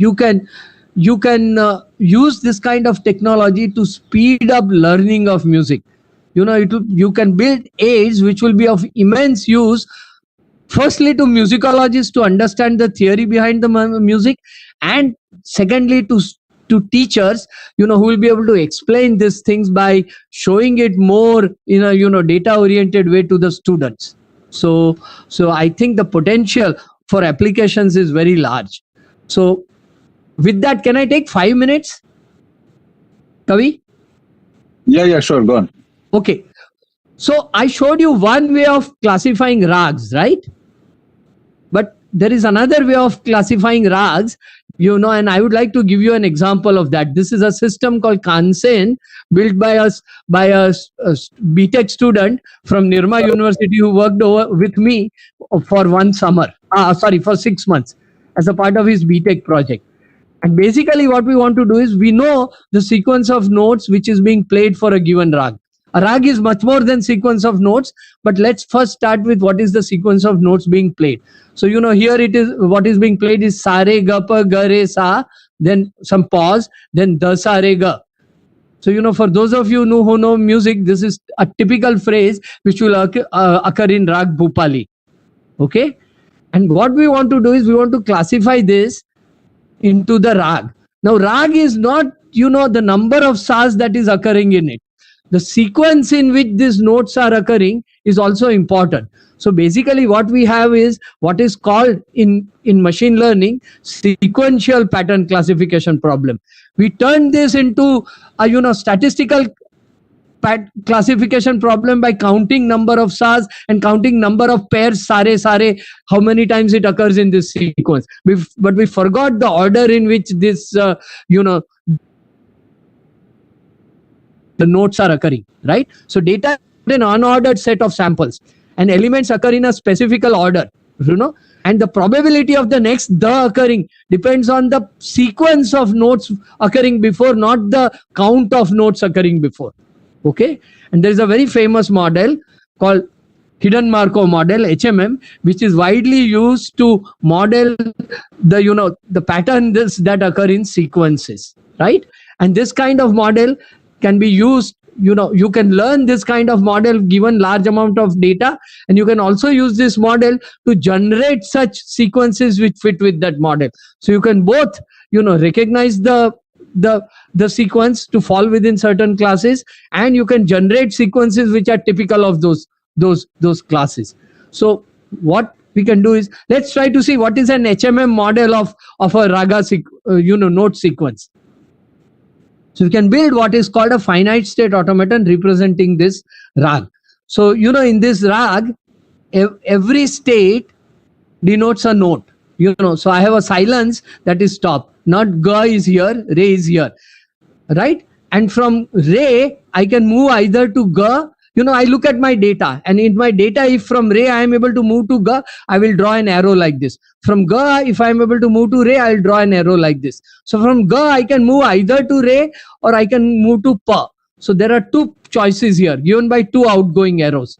use this kind of technology to speed up learning of music. You can build aids which will be of immense use, firstly to musicologists to understand the theory behind the music, and secondly to teachers, who will be able to explain these things by showing it more in a data oriented way to the students. So I think the potential for applications is very large. So with that, can I take 5 minutes, Kavi? Yeah, sure, go on. Okay. So I showed you one way of classifying rags, right? But there is another way of classifying rags, and I would like to give you an example of that. This is a system called Kansen, built by a BTech student from Nirma University who worked with me for for 6 months as a part of his BTech project. And basically what we want to do is, we know the sequence of notes which is being played for a given rag. A rag is much more than sequence of notes, but let's first start with what is the sequence of notes being played. So, here it is, what is being played is sa re ga pa ga re sa, then some pause, then da sa re ga. So, for those of you who know music, this is a typical phrase which will occur in rag Bhupali. Okay? And what we want to do is, we want to classify this into the rag. Now, rag is not, the number of sas that is occurring in it. The sequence in which these notes are occurring is also important. So basically what we have is what is called in machine learning sequential pattern classification problem. We turn this into a statistical classification problem by counting number of sas and counting number of pairs sare, how many times it occurs in this sequence. But we forgot the order in which this the notes are occurring, right? So data is an unordered set of samples, and elements occur in a specific order, and the probability of the next occurring depends on the sequence of notes occurring before, not the count of notes occurring before. Okay, and there is a very famous model called hidden Markov model, HMM, which is widely used to model the patterns that occur in sequences, right? And this kind of model can be used, you can learn this kind of model given large amount of data, and you can also use this model to generate such sequences which fit with that model. So you can both, recognize the sequence to fall within certain classes, and you can generate sequences which are typical of those classes. So what we can do is, let's try to see what is an HMM model of a Raga note sequence. So you can build what is called a finite state automaton representing this rag. So in this rag, every state denotes a note. So I have a silence, that is stop. Not ga is here, re is here, right? And from re, I can move either to ga. I look at my data, and in my data, if from re I am able to move to ga, I will draw an arrow like this. From ga, if I am able to move to re, I will draw an arrow like this. So from ga, I can move either to re or I can move to pa. So there are two choices here given by two outgoing arrows.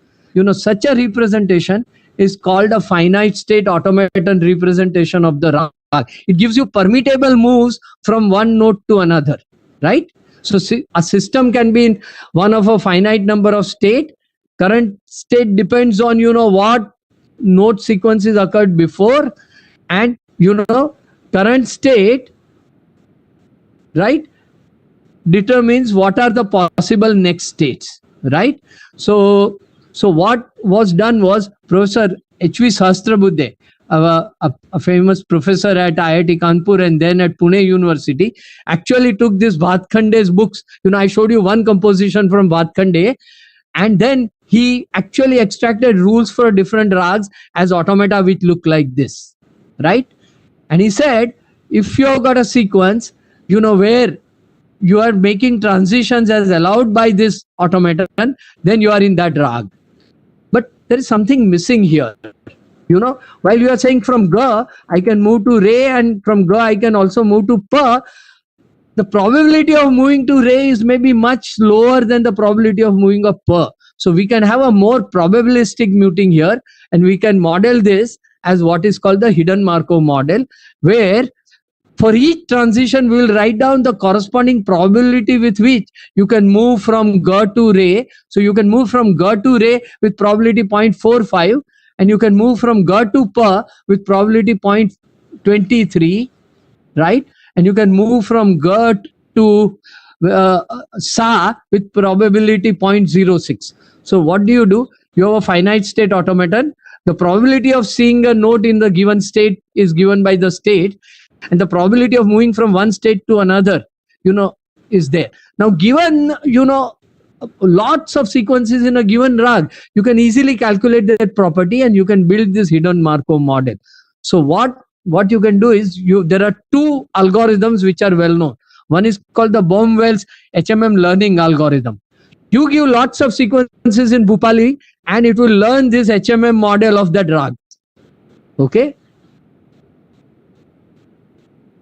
Such a representation is called a finite state automaton representation of the rag. It gives you permittable moves from one node to another, right? So a system can be in one of a finite number of state. Current state depends on, what node sequences occurred before, and, current state, right, determines what are the possible next states, right? So what was done was Professor H.V. Sahasrabuddhe, a famous professor at IIT Kanpur and then at Pune University, actually took this Bhatkande's books. I showed you one composition from Bhatkande, and then he actually extracted rules for different rags as automata which look like this, right? And he said, if you've got a sequence, where you are making transitions as allowed by this automaton, then you are in that rag. But there is something missing here. While you are saying from ga, I can move to re, and from ga, I can also move to pa, the probability of moving to re is maybe much lower than the probability of moving a pa. So we can have a more probabilistic muting here, and we can model this as what is called the hidden Markov model, where for each transition, we will write down the corresponding probability with which you can move from ga to re. So you can move from ga to re with probability 0.45, and you can move from ga to pa with probability 0.23, right? And you can move from ga to sa with probability 0.06. So what do? You have a finite state automaton. The probability of seeing a note in the given state is given by the state, and the probability of moving from one state to another, is there. Now, given, lots of sequences in a given rag, you can easily calculate that property, and you can build this hidden Markov model. So what you can do is, there are two algorithms which are well known. One is called the Baum-Wells HMM learning algorithm. You give lots of sequences in Bhupali, and it will learn this HMM model of that rag. Okay.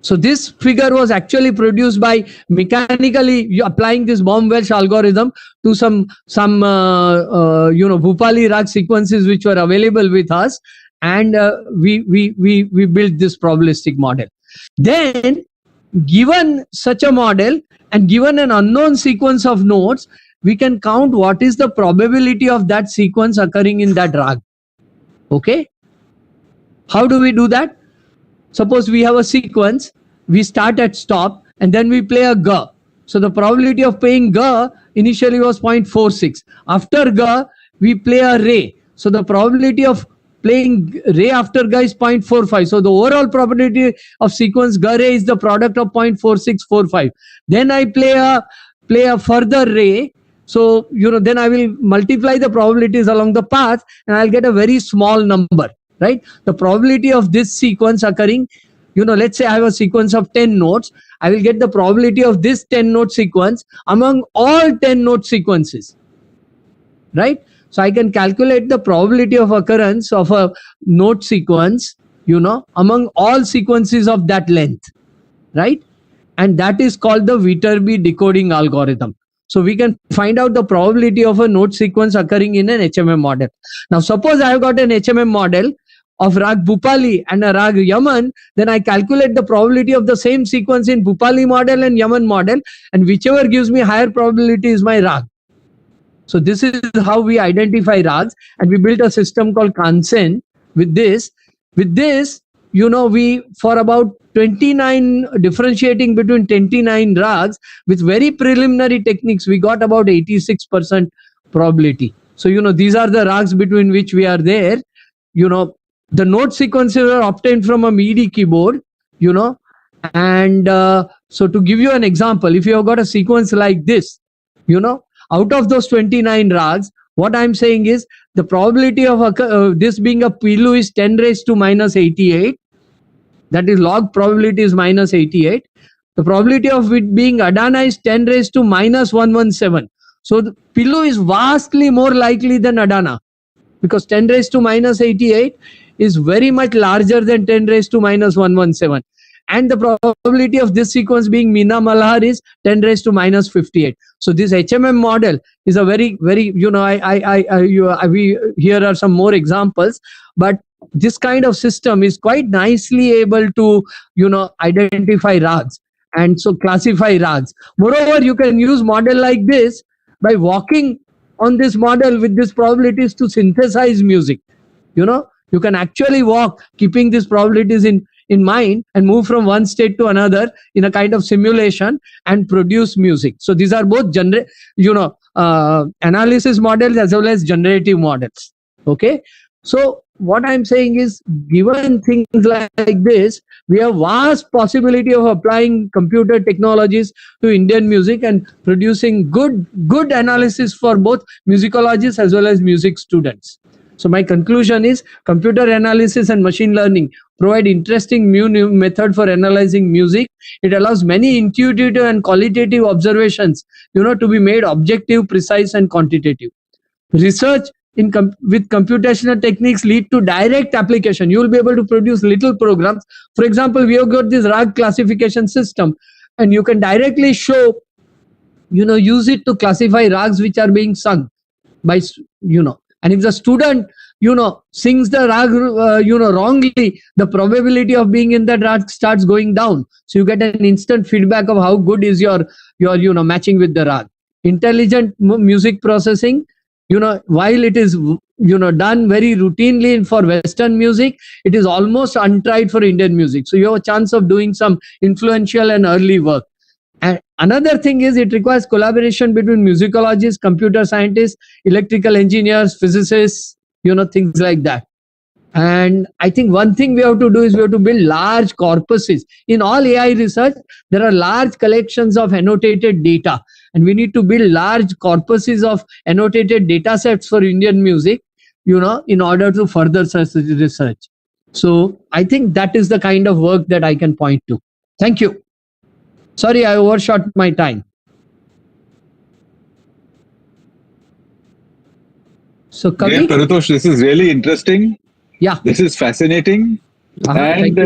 So this figure was actually produced by mechanically applying this Baum-Wells algorithm to some Bhupali rag sequences which were available with us, and we built this probabilistic model. Then, given such a model and given an unknown sequence of nodes, we can count what is the probability of that sequence occurring in that rag. Okay. How do we do that? Suppose we have a sequence, we start at stop, and then we play a ga. So the probability of playing ga initially was 0.46. After ga, we play a re. So the probability of playing re after ga is 0.45. So the overall probability of sequence ga re is the product of 0.4645. Then I play a further re. So, then I will multiply the probabilities along the path, and I'll get a very small number, right? The probability of this sequence occurring, let's say I have a sequence of 10 nodes, I will get the probability of this 10 node sequence among all 10 node sequences, right? So I can calculate the probability of occurrence of a note sequence, among all sequences of that length, right? And that is called the Viterbi decoding algorithm. So we can find out the probability of a note sequence occurring in an HMM model. Now, suppose I have got an HMM model of Rag Bhupali and a Rag Yaman, then I calculate the probability of the same sequence in Bhupali model and Yaman model, and whichever gives me higher probability is my Rag. So this is how we identify rags, and we built a system called Kansen with this. We for about 29 differentiating between 29 rags with very preliminary techniques, we got about 86% probability. So these are the rags between which we are there. The note sequences are obtained from a MIDI keyboard. And so to give you an example, if you have got a sequence like this, out of those 29 rags, what I'm saying is the probability of this being a Pilu is 10 raised to minus 88. That is log probability is minus 88. The probability of it being Adana is 10 raised to minus 117. So the Pilu is vastly more likely than Adana, because 10 raised to minus 88 is very much larger than 10 raised to minus 117. And the probability of this sequence being Meena Malhar is 10 raised to minus 58. So this HMM model is a very, very, here are some more examples, but this kind of system is quite nicely able to, identify rags and so classify rags. Moreover, you can use model like this by walking on this model with these probabilities to synthesize music. You can actually walk keeping these probabilities in mind and move from one state to another in a kind of simulation and produce music. So these are both analysis models as well as generative models. Okay. So what I'm saying is, given things like this, we have vast possibility of applying computer technologies to Indian music and producing good analysis for both musicologists as well as music students. So my conclusion is, computer analysis and machine learning provide interesting new method for analyzing music. It allows many intuitive and qualitative observations, to be made objective, precise, and quantitative. Research with computational techniques lead to direct application. You will be able to produce little programs. For example, we have got this rag classification system, and you can directly show, use it to classify rags which are being sung by, and if the student, sings the rag, wrongly, the probability of being in that rag starts going down. So you get an instant feedback of how good is your matching with the rag. Intelligent music processing, while it is, done very routinely for Western music, it is almost untried for Indian music. So you have a chance of doing some influential and early work. And another thing is, it requires collaboration between musicologists, computer scientists, electrical engineers, physicists, things like that. And I think one thing we have to do is we have to build large corpuses. In all AI research, there are large collections of annotated data, and we need to build large corpuses of annotated data sets for Indian music, in order to further research. So I think that is the kind of work that I can point to. Thank you. Sorry, I overshot my time. So, Kavi? Paritosh, this is really interesting. Yeah. This is fascinating. And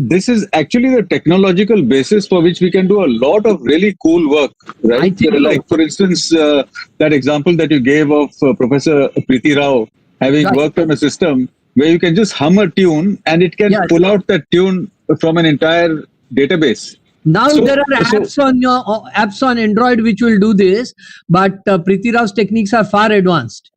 this is actually the technological basis for which we can do a lot of really cool work, right? I think like, for instance, that example that you gave of Professor Preeti Rao having worked on a system where you can just hum a tune and it can pull out that tune from an entire database. Now there are apps on Android which will do this, but Preeti Rao's techniques are far advanced.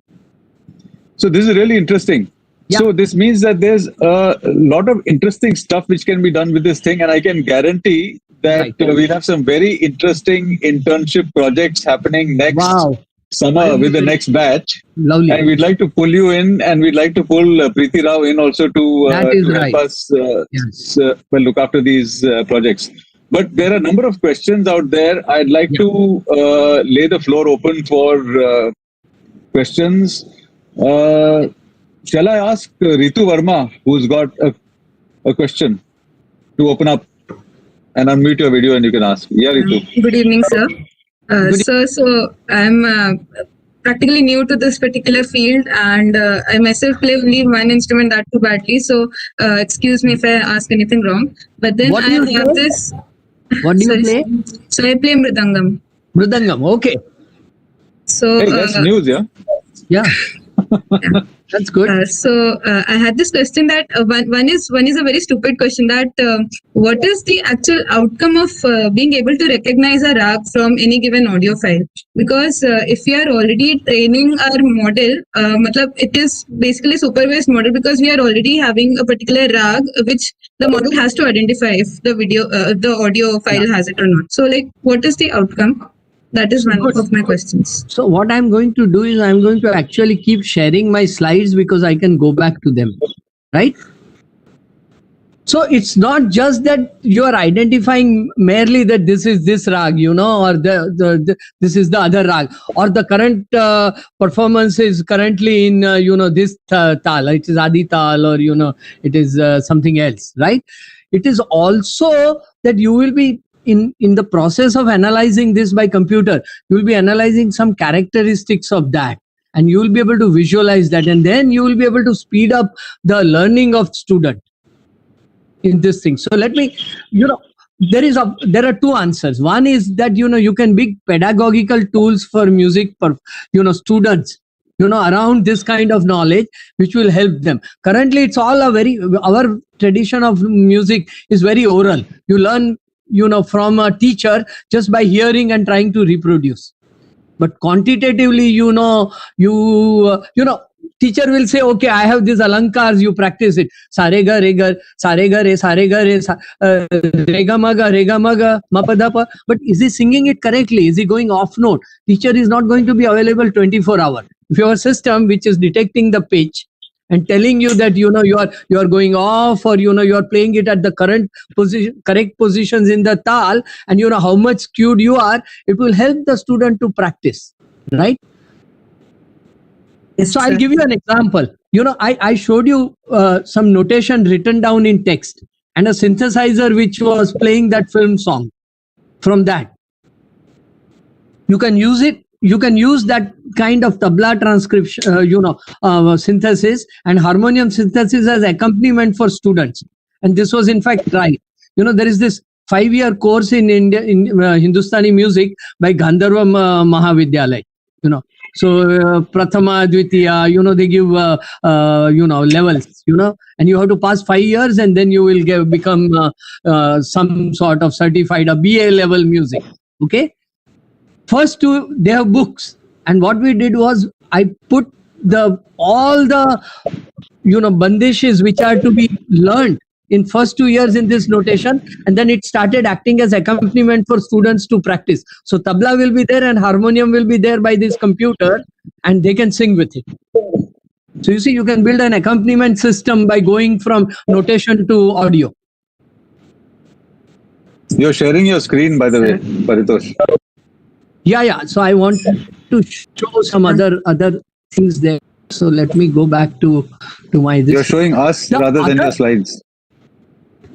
So this is really interesting. Yeah. So this means that there's a lot of interesting stuff which can be done with this thing, and I can guarantee that we'll have some very interesting internship projects happening next summer with the next batch. Lovely. And we'd like to pull you in, and we'd like to pull Preeti Rao in also to help us look after these projects. But there are a number of questions out there. I'd like to lay the floor open for questions. Shall I ask Ritu Verma, who's got a question, to open up and unmute your video and you can ask? Yeah, Ritu. Good evening, sir. Sir, so I'm practically new to this particular field, and I myself play only one instrument, that too badly. So excuse me if I ask anything wrong. But then What I do you have play? this. What do you Sorry, play? so I play mridangam. Mridangam. Okay. So Hey, that's news, yeah? Yeah. That's good. I had this question that one is a very stupid question, that what is the actual outcome of being able to recognize a rag from any given audio file? Because if we are already training our model, it is basically supervised model, because we are already having a particular rag which the model has to identify if the audio file has it or not. So like, what is the outcome? That is one of my questions. So what I'm going to do is I'm going to actually keep sharing my slides because I can go back to them, right? So it's not just that you are identifying merely that this is this rag, or this is the other rag, or the current performance is currently in this tal, it is Adi tal, or it is something else, right? It is also that you will be in the process of analyzing this by computer, you will be analyzing some characteristics of that, and you will be able to visualize that, and then you will be able to speed up the learning of student in this thing. So let me, there are two answers. One is that you can make pedagogical tools for music for students around this kind of knowledge, which will help them. Currently it's all our tradition of music is very oral. You learn from a teacher just by hearing and trying to reproduce. But quantitatively, teacher will say, okay, I have these alankars, you practice it. Sarega, rega, sarega, re, sarega, re, rega, maga, mapadapa. But is he singing it correctly? Is he going off note? Teacher is not going to be available 24 hours. If you have a system which is detecting the pitch and telling you that you are going off, or you are playing it at the correct positions in the tal, and how much skewed you are, it will help the student to practice, right? Yes, so I'll give you an example. I showed you some notation written down in text and a synthesizer which was playing that film song. From that, you can use it. You can use that kind of tabla transcription, synthesis and harmonium synthesis as accompaniment for students. And this was in fact tried. There is this 5-year course in India in Hindustani music by Gandharva Mahavidyalay. So Prathama, Dvitiya, they give levels, and you have to pass 5 years, and then you will become some sort of certified a BA level music. Okay. First two, they have books, and what we did was I put all the bandishes which are to be learned in first 2 years in this notation, and then it started acting as accompaniment for students to practice. So tabla will be there and harmonium will be there by this computer, and they can sing with it. So you see, you can build an accompaniment system by going from notation to audio. You're sharing your screen, by the way, Paritosh. Yeah. So I want to show some other things there. So let me go back to my. You're showing us rather than your slides.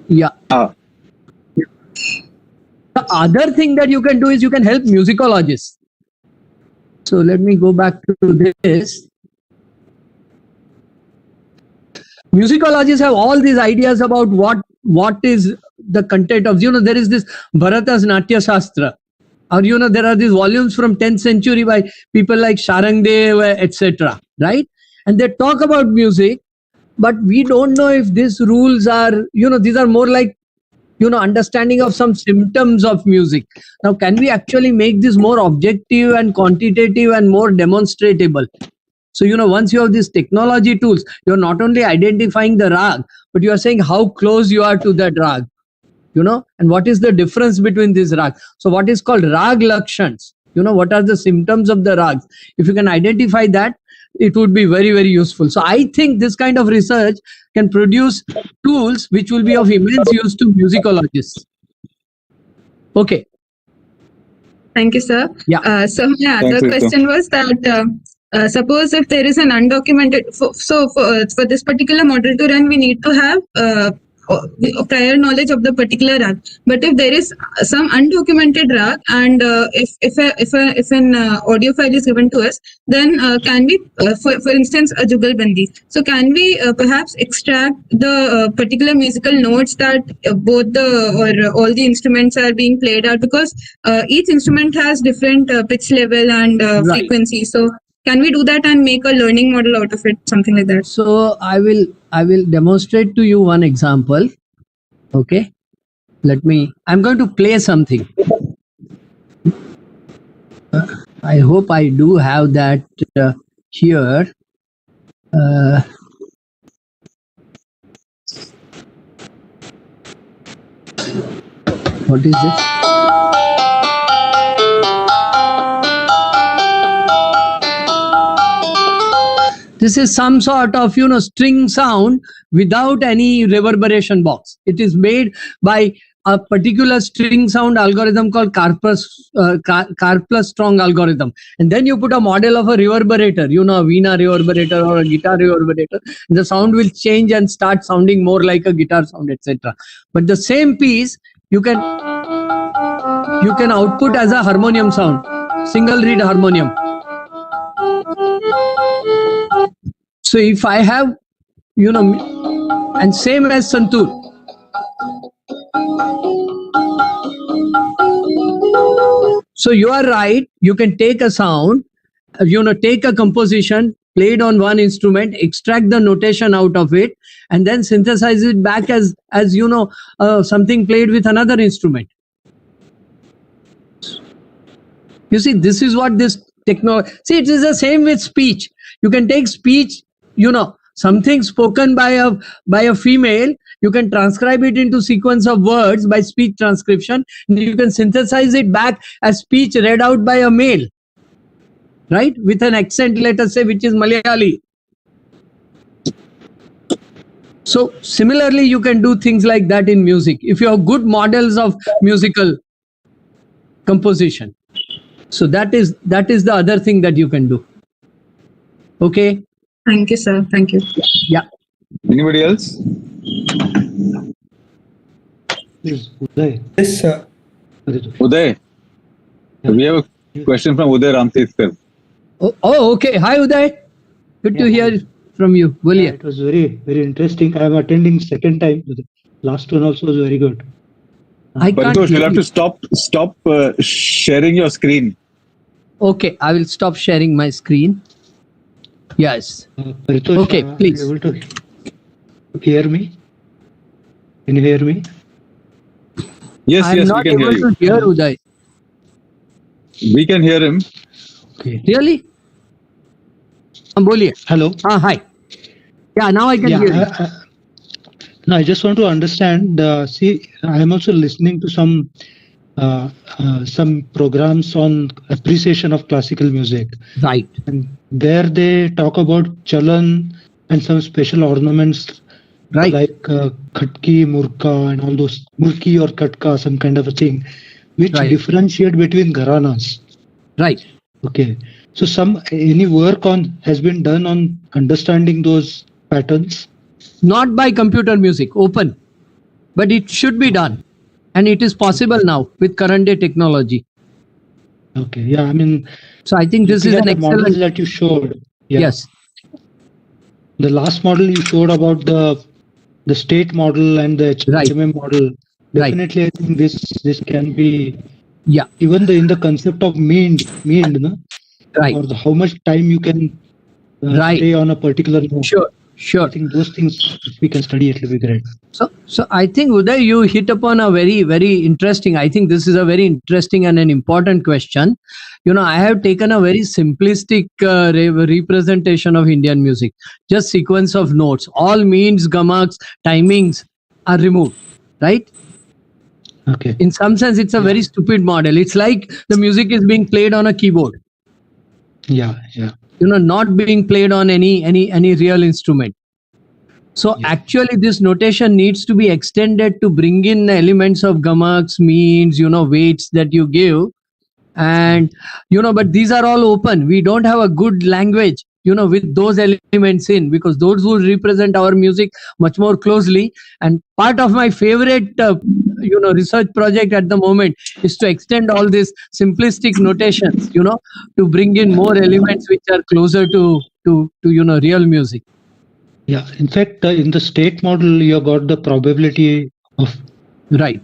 Yeah. The other thing that you can do is you can help musicologists. So let me go back to this. Musicologists have all these ideas about what is the content of, there is this Bharata's Natya Shastra. Or, there are these volumes from 10th century by people like Sharangdev, etc. Right? And they talk about music, but we don't know if these rules are, these are more like, understanding of some symptoms of music. Now, can we actually make this more objective and quantitative and more demonstratable? So, once you have these technology tools, you're not only identifying the rag, but you are saying how close you are to that rag. And what is the difference between these rags? So what is called rag lakshans? What are the symptoms of the rags? If you can identify that, it would be very, very useful. So I think this kind of research can produce tools which will be of immense use to musicologists. Okay. Thank you, sir. Yeah. So my other question was that suppose if there is an undocumented, for this particular model to run, we need to have prior knowledge of the particular rag. But if there is some undocumented rag, and if an audio file is given to us, then can we, for instance, a jugalbandi? So can we perhaps extract the particular musical notes that all the instruments are being played out, because each instrument has different pitch level and frequency. So can we do that and make a learning model out of it, something like that? So I will demonstrate to you one example. Okay, I'm going to play something. I hope I do have that here. What is this? This is some sort of, string sound without any reverberation box. It is made by a particular string sound algorithm called Karplus-Strong algorithm. And then you put a model of a reverberator, a Veena reverberator or a guitar reverberator. And the sound will change and start sounding more like a guitar sound, etc. But the same piece you can output as a harmonium sound, single reed harmonium. So if I have, and same as santoor. So you are right, you can take a sound, take a composition played on one instrument, extract the notation out of it, and then synthesize it back as something played with another instrument. You see, this is what this technology. See, it is the same with speech. You can take speech, something spoken by a female. You can transcribe it into sequence of words by speech transcription. You can synthesize it back as speech read out by a male, right? With an accent, let us say, which is Malayali. So similarly, you can do things like that in music. If you have good models of musical composition. So that is the other thing that you can do. Okay. Thank you, sir. Thank you. Yeah. Anybody else? Please, Uday. Yes, sir. Uday. We have a question from Uday Ramtirthkar. Oh, okay. Hi, Uday. Good to hear from you. Yeah, it was very, very interesting. I am attending second time. The last one also was very good. Paritosh, you'll have to stop sharing your screen. Okay, I will stop sharing my screen. Yes. Paritosh, okay, please. Are you able to hear me? Can you hear me? Yes, I'm yes, not we can hear able you. to hear Uday. We can hear him. Okay. Really? Boliye. Hello. Hi. Yeah, now I can hear you. No, I just want to understand. See, I am also listening to some programs on appreciation of classical music. Right. And there they talk about chalan and some special ornaments, right, like khatki, murka, and all those murki or katka, some kind of a thing, which differentiate between gharanas. Right. Okay. So any work has been done on understanding those patterns? Not by computer music, open, but it should be done, and it is possible now with current day technology. Okay, yeah, I mean, so I think this is an excellent model that you showed. Yeah. Yes. The last model you showed about the state model and the HMM model. Definitely, I think this can be. Yeah. Even in the concept of mean, no? Right. Or how much time you can stay on a particular note. Sure. I think those things we can study, it will be great. So I think, Uday, you hit upon a very, very interesting. I think this is a very interesting and an important question. I have taken a very simplistic representation of Indian music. Just sequence of notes. All means, gamaks, timings are removed. Right? Okay. In some sense, it's a very stupid model. It's like the music is being played on a keyboard. Yeah. Not being played on any real instrument. So actually this notation needs to be extended to bring in elements of gamaks, means, weights that you give. And, but these are all open. We don't have a good language, with those elements in, because those will represent our music much more closely. And part of my favorite research project at the moment is to extend all these simplistic notations, to bring in more elements which are closer to real music. Yeah, in fact, in the state model, you got the probability of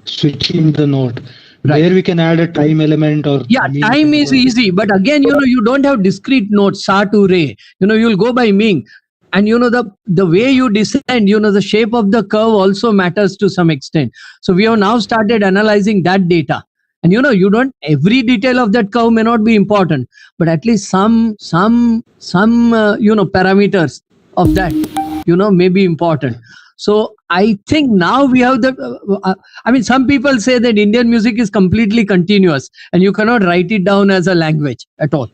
switching the note. Where we can add a time element or time is easy, but again, you don't have discrete notes, sa to re. You'll go by Ming, and the way you descend, the shape of the curve also matters to some extent. So we have now started analyzing that data, and you don't, every detail of that curve may not be important, but at least some parameters of that may be important. So I think now we have some people say that Indian music is completely continuous and you cannot write it down as a language at all.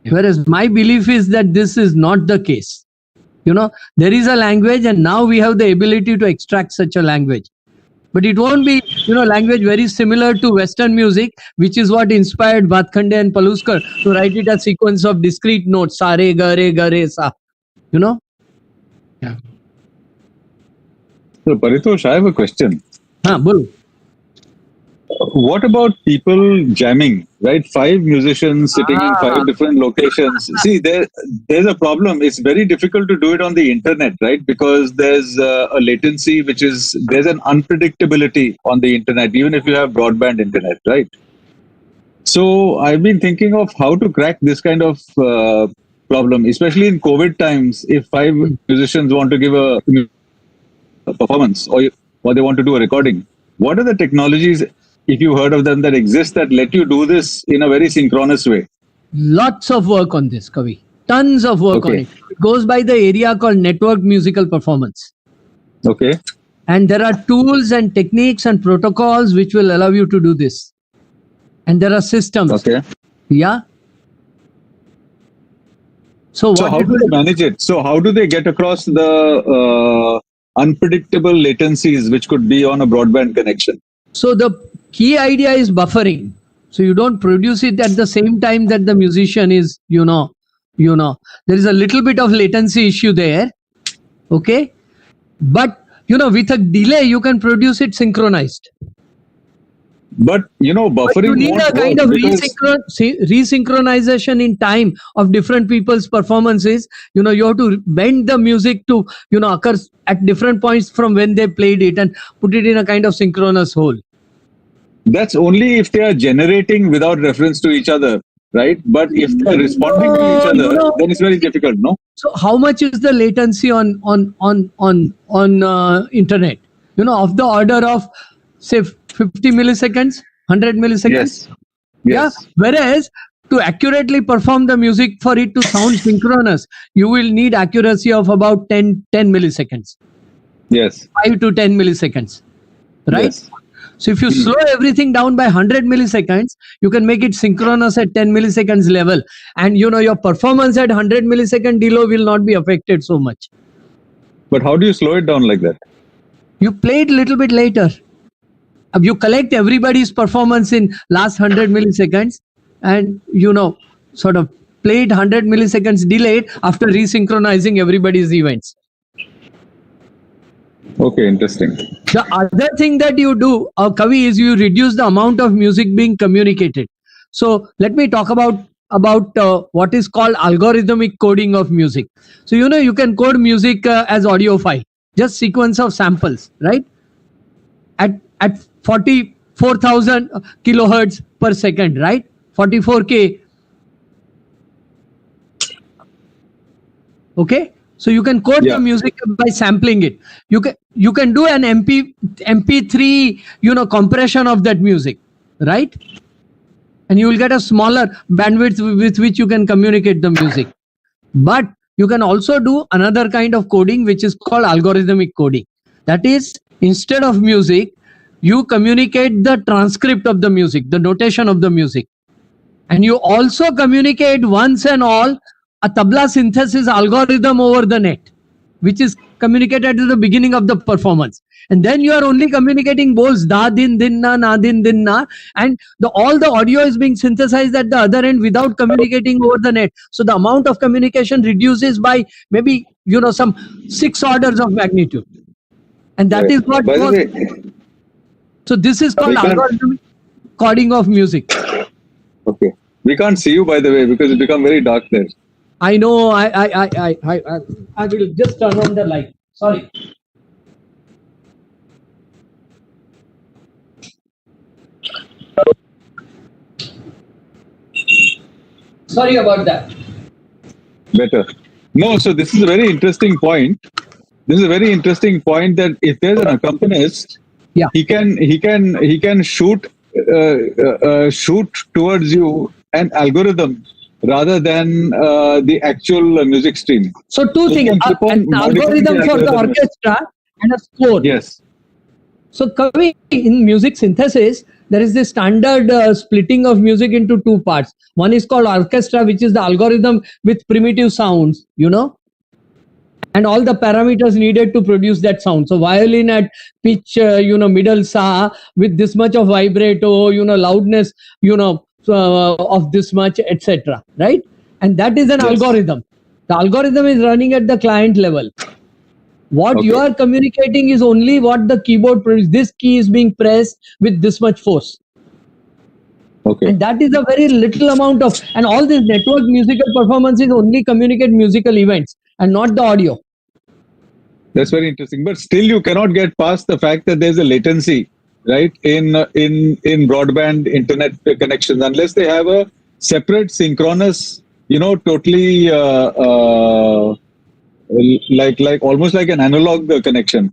Yeah. Whereas my belief is that this is not the case. There is a language, and now we have the ability to extract such a language. But it won't be, language very similar to Western music, which is what inspired Bhatkhande and Paluskar to write it as sequence of discrete notes, sa, re, ga, re, sa. Yeah. So, Paritosh, I have a question. Bolo. What about people jamming, right? 5 musicians sitting in 5 different locations. See, there's a problem. It's very difficult to do it on the internet, right? Because there's a latency, there's an unpredictability on the internet, even if you have broadband internet, right? So I've been thinking of how to crack this kind of problem, especially in COVID times. If 5 musicians want to give a performance or they want to do a recording, what are the technologies, if you heard of them, that exist that let you do this in a very synchronous way? Lots of work on this, Kavi. Tons of work on it. It goes by the area called network musical performance. Okay. And there are tools and techniques and protocols which will allow you to do this. And there are systems. Okay. Yeah. So how do they manage it? So how do they get across the unpredictable latencies which could be on a broadband connection? So the key idea is buffering. So you don't produce it at the same time that the musician is, there is a little bit of latency issue there. Okay. But, with a delay, you can produce it synchronized. But, buffering. But you need a kind of resynchronization in time of different people's performances. You have to bend the music to, occur at different points from when they played it and put it in a kind of synchronous whole. That's only if they are generating without reference to each other, right? But if they're responding to each other, then it's very difficult, no? So how much is the latency on internet? Of the order of, say, 50 milliseconds, 100 milliseconds. Yes. Yeah. Whereas to accurately perform the music, for it to sound synchronous, you will need accuracy of about 10 milliseconds. Yes. 5 to 10 milliseconds. Right? Yes. So if you slow everything down by 100 milliseconds, you can make it synchronous at 10 milliseconds level. And your performance at 100 millisecond delay will not be affected so much. But how do you slow it down like that? You play it a little bit later. You collect everybody's performance in last 100 milliseconds and, sort of play it 100 milliseconds delayed after resynchronizing everybody's events. Okay, interesting. The other thing that you do, Kavi, is you reduce the amount of music being communicated. So let me talk about what is called algorithmic coding of music. So, you can code music as audio file, just sequence of samples, right? At 44,000 kilohertz per second, right? 44K. Okay. So you can code the music by sampling it. You can do an MP3, compression of that music, right? And you will get a smaller bandwidth with which you can communicate the music. But you can also do another kind of coding, which is called algorithmic coding. That is, instead of music, you communicate the transcript of the music, the notation of the music. And you also communicate once and all a tabla synthesis algorithm over the net, which is communicate at the beginning of the performance. And then you are only communicating bols, da, din, na, din, na. And all the audio is being synthesized at the other end without communicating over the net. So the amount of communication reduces by maybe, some 6 orders of magnitude. And that is what By the was... way, So this is called algorithmic coding of music. okay. We can't see you, by the way, because it become very dark there. I know. I will just turn on the light. Sorry. Sorry about that. Better. No, so this is a very interesting point. This is a very interesting point that if there's an accompanist, Yeah. he can shoot towards you an algorithm rather than the actual music stream. So two You things: can keep on an modifying algorithm the for the algorithm. orchestra and a score. Yes. So Kavi, in music synthesis, there is this standard splitting of music into 2 parts. One is called orchestra, which is the algorithm with primitive sounds, and all the parameters needed to produce that sound. So violin at pitch, middle sa with this much of vibrato, loudness, of this much, etc. Right? And that is an Yes. algorithm. The algorithm is running at the client level. What you are communicating is only what the keyboard produces. This key is being pressed with this much force. Okay. And that is a very little amount of, and all these network musical performances only communicate musical events and not the audio. That's very interesting. But still, you cannot get past the fact that there's a latency, right, in broadband internet connections, unless they have a separate synchronous, totally like almost like an analog connection.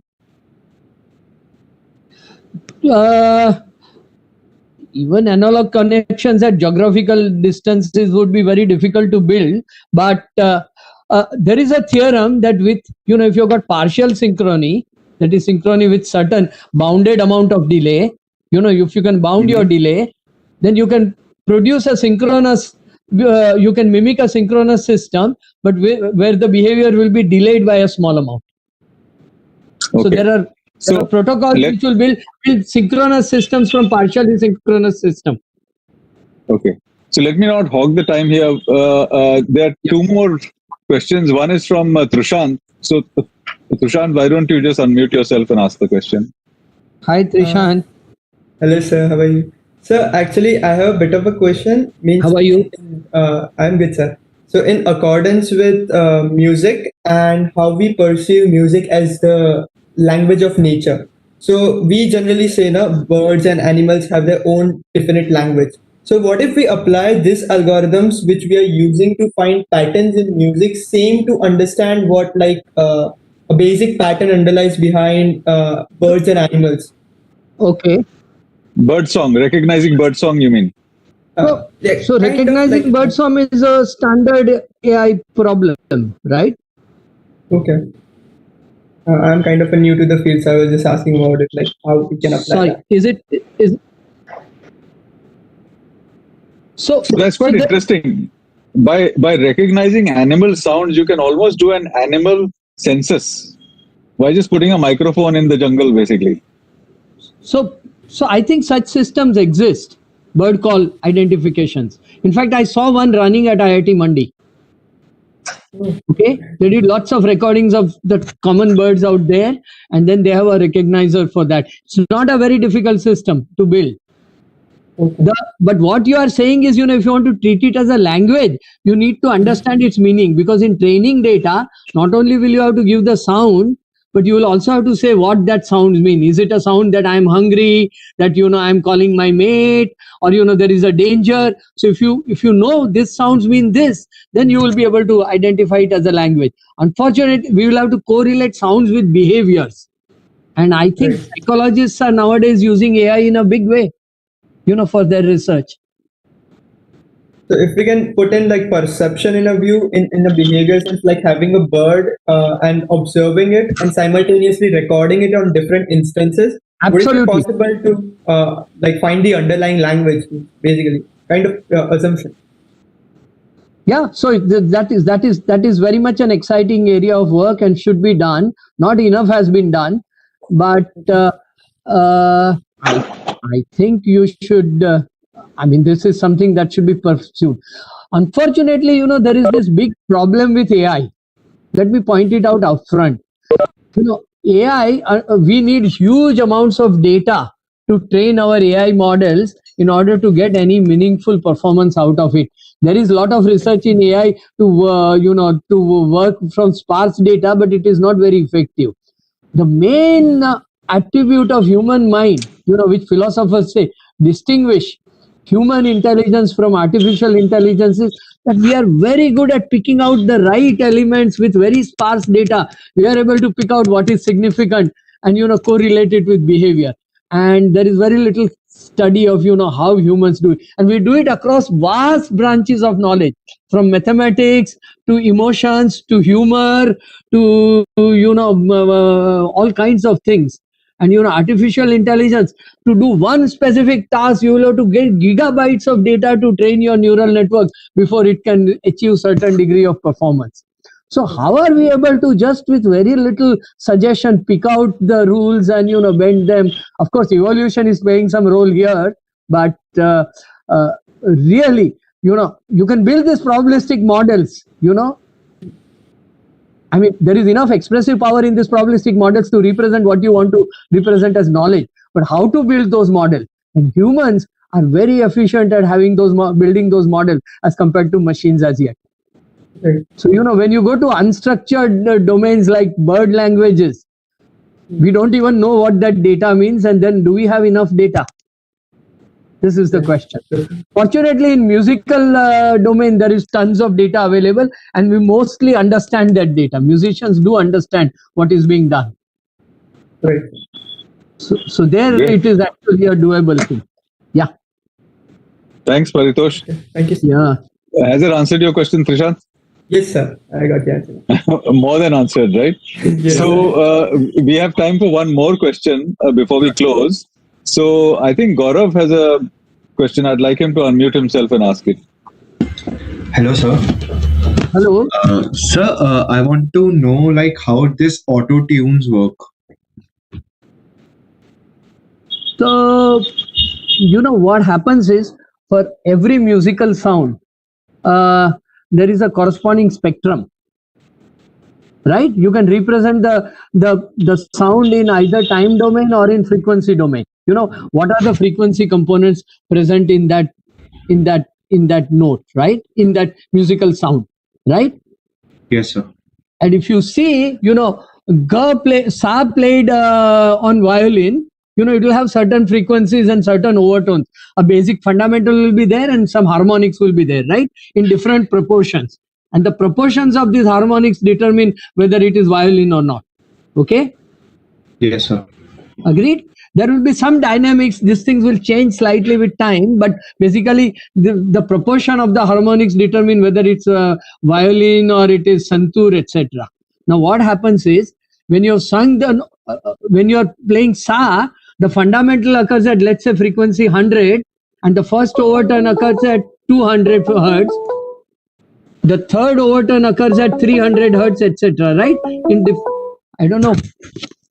Even analog connections at geographical distances would be very difficult to build. But there is a theorem that with, if you've got partial synchrony, that is synchrony with certain bounded amount of delay, if you can bound your delay, then you can produce a synchronous, you can mimic a synchronous system, but where the behavior will be delayed by a small amount. So there are protocols which will build synchronous systems from partially synchronous system. Okay. So let me not hog the time here. There are 2 more questions. One is from Trishant. So Trishant, why don't you just unmute yourself and ask the question? Hi, Trishant. Hello, sir. How are you? Sir, actually, I have a bit of a question. How are you? I'm good, sir. So in accordance with music and how we perceive music as the language of nature. So we generally say birds and animals have their own definite language. So what if we apply these algorithms which we are using to find patterns in music, same to understand what a basic pattern underlies behind birds and animals? Okay. Bird song, recognizing bird song, you mean? So recognizing bird song is a standard AI problem, right? Okay. I'm kind of new to the field, so I was just asking about it, how we can apply that. So that's quite interesting. By recognizing animal sounds, you can almost do an animal census by just putting a microphone in the jungle, basically. So I think such systems exist, bird call identifications. In fact, I saw one running at IIT Mandi. Okay, they did lots of recordings of the common birds out there, and then they have a recognizer for that. It's not a very difficult system to build. But what you are saying is, if you want to treat it as a language, you need to understand its meaning, because in training data, not only will you have to give the sound, but you will also have to say what that sounds mean. Is it a sound that I'm hungry, that I'm calling my mate, or there is a danger? So if you know this sounds mean this, then you will be able to identify it as a language. Unfortunately, we will have to correlate sounds with behaviors, and I think psychologists are nowadays using AI in a big way, for their research. So if we can put in perception in a view, in the behavior sense, like having a bird and observing it and simultaneously recording it on different instances, Absolutely. would it be possible to find the underlying language, basically, kind of assumption? Yeah, so that is very much an exciting area of work and should be done. Not enough has been done, but I think you should. I mean, this is something that should be pursued. Unfortunately, there is this big problem with AI. Let me point it out upfront. AI, we need huge amounts of data to train our AI models in order to get any meaningful performance out of it. There is a lot of research in AI to work from sparse data, but it is not very effective. The main attribute of human mind, which philosophers say distinguish human intelligence from artificial intelligence, is that we are very good at picking out the right elements with very sparse data. We are able to pick out what is significant and correlate it with behavior. And there is very little study of how humans do it, and we do it across vast branches of knowledge, from mathematics to emotions to humor to all kinds of things. And artificial intelligence, to do one specific task, you will have to get gigabytes of data to train your neural network before it can achieve certain degree of performance. So how are we able to just with very little suggestion pick out the rules and bend them? Of course, evolution is playing some role here, but really, you can build these probabilistic models. I mean, there is enough expressive power in these probabilistic models to represent what you want to represent as knowledge. But how to build those models? And humans are very efficient at having building those models as compared to machines as yet. Right. So, when you go to unstructured domains like bird languages, we don't even know what that data means. And then do we have enough data? This is the question. Fortunately, in musical domain, there is tons of data available, and we mostly understand that data. Musicians do understand what is being done. Right. So there it is actually a doable thing. Yeah. Thanks, Paritosh. Thank you. Yeah. Has it answered your question, Trishant? Yes, sir. I got the answer. More than answered, right? Yes. So we have time for one more question before we close. So I think Gaurav has a question. I'd like him to unmute himself and ask it. Hello, sir. Hello. Sir, I want to know how this auto tunes work. So, what happens is, for every musical sound, there is a corresponding spectrum, right? You can represent the sound in either time domain or in frequency domain. What are the frequency components present in that note, right? In that musical sound, right? Yes, sir. And if you see, Sa played on violin, it will have certain frequencies and certain overtones. A basic fundamental will be there and some harmonics will be there, right? In different proportions. And the proportions of these harmonics determine whether it is violin or not. Okay? Yes, sir. Agreed? There will be some dynamics. These things will change slightly with time, but basically the proportion of the harmonics determine whether it's a violin or it is santur, etc. Now what happens is, when you've sung when you're playing Sa, the fundamental occurs at, let's say, frequency 100, and the first overturn occurs at 200 hertz. The third overturn occurs at 300 hertz, etc. Right? I don't know.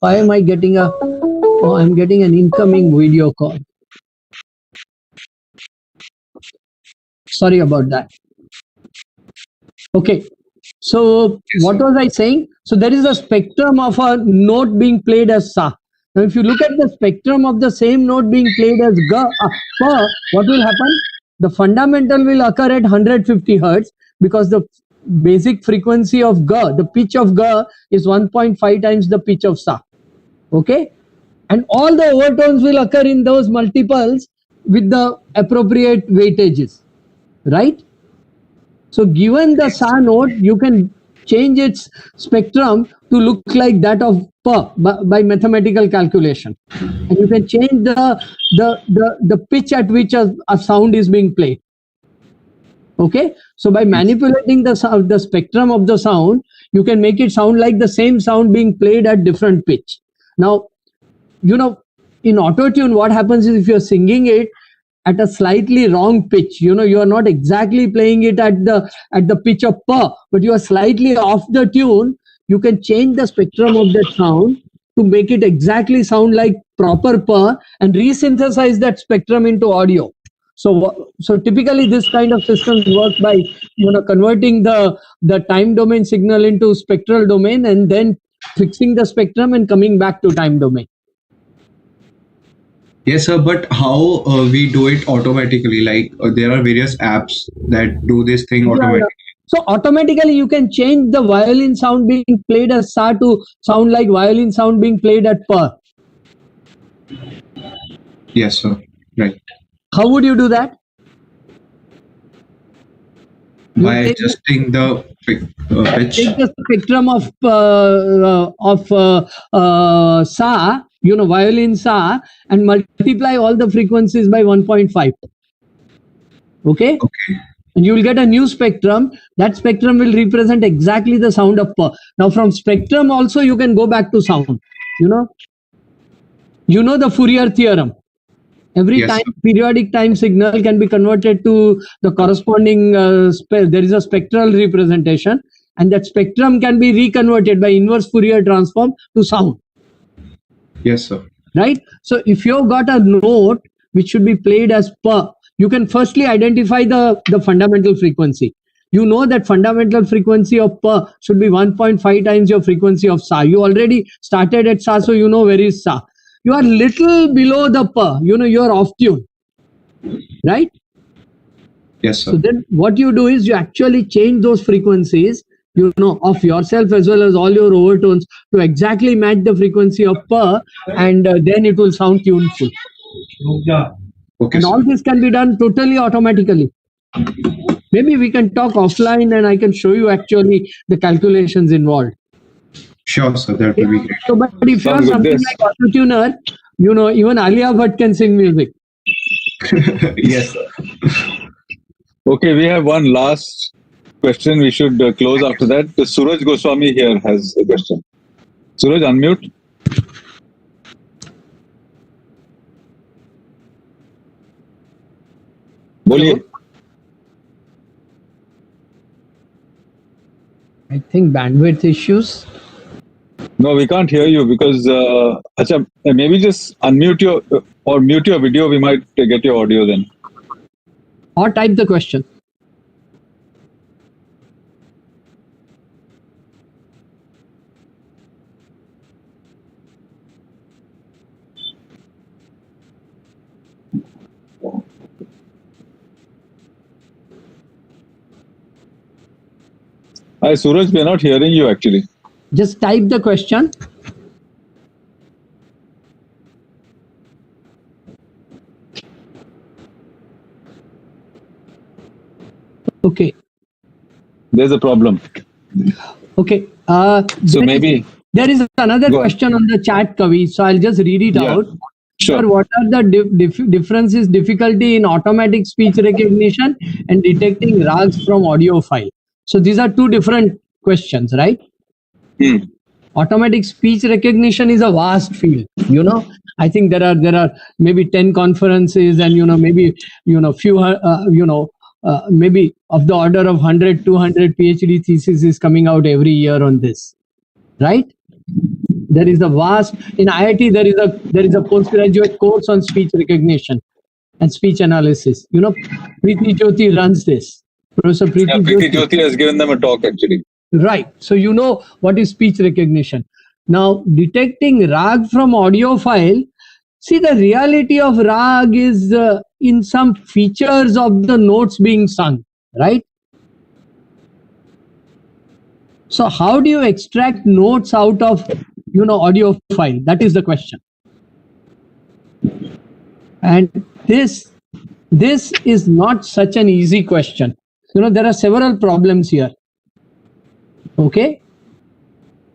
Why am I getting I'm getting an incoming video call. Sorry about that. Okay. So what was I saying? So there is a spectrum of a note being played as Sa. Now if you look at the spectrum of the same note being played as Ga, Pa, what will happen? The fundamental will occur at 150 hertz because the basic frequency of Ga, the pitch of Ga, is 1.5 times the pitch of Sa. Okay? And all the overtones will occur in those multiples with the appropriate weightages. Right? So given the Sa note, you can change its spectrum to look like that of Pa by mathematical calculation. And you can change the pitch at which a sound is being played. Okay? So by manipulating the spectrum of the sound, you can make it sound like the same sound being played at different pitch. Now, in auto-tune, what happens is, if you're singing it, at a slightly wrong pitch. You are not exactly playing it at the pitch of pa, but you are slightly off the tune. You can change the spectrum of that sound to make it exactly sound like proper pa and resynthesize that spectrum into audio. So typically this kind of systems work by converting the time domain signal into spectral domain and then fixing the spectrum and coming back to time domain. Yes, sir. But how we do it automatically? Like there are various apps that do this thing automatically. So automatically you can change the violin sound being played as sa to sound like violin sound being played at pa. Yes, sir. Right. How would you do that? By adjusting the pitch. Take the spectrum of sa, violin sa, and multiply all the frequencies by 1.5. Okay? And you will get a new spectrum. That spectrum will represent exactly the sound of pa. Now from spectrum also you can go back to sound. You know the Fourier theorem. Every time periodic time signal can be converted to the corresponding there is a spectral representation, and that spectrum can be reconverted by inverse Fourier transform to sound. Yes, sir. Right? So if you've got a note which should be played as pa, you can firstly identify the fundamental frequency. You know that fundamental frequency of pa should be 1.5 times your frequency of sa. You already started at sa, so you know where is sa. You are little below the pa, you are off tune, right? Yes, sir. So then what you do is you actually change those frequencies, of yourself as well as all your overtones to exactly match the frequency of pa, and then it will sound tuneful. Okay, and all this can be done totally automatically. Maybe we can talk offline and I can show you actually the calculations involved. Sure, sir. That will be great. So, but if you are something like auto-tuner, even Alia Bhatt can sing music. Yes, sir. Okay, we have one last question. We should close after that. Suraj Goswami here has a question. Suraj, unmute. Boliye. I think bandwidth issues. No, we can't hear you because maybe just unmute or mute your video. We might get your audio then. Or type the question. Hi, Suraj, we are not hearing you actually. Just type the question. Okay. There's a problem. Okay. So maybe there is another question on the chat, Kavi. So I'll just read it out. Sure. Sir, what are the differences, difficulty in automatic speech recognition and detecting rags from audio file? So these are two different questions, right? Automatic speech recognition is a vast field. I think there are maybe 10 conferences and maybe few maybe of the order of 100 200 PhD theses is coming out every year on this, right? There is a vast in IIT there is a postgraduate course on speech recognition and speech analysis. Preeti Jyoti runs this. Professor Preeti Jyoti has given them a talk actually. Right. So what is speech recognition. Now, detecting rag from audio file, see, the reality of rag is in some features of the notes being sung, right? So how do you extract notes out of, audio file? That is the question. And this is not such an easy question. There are several problems here. Okay.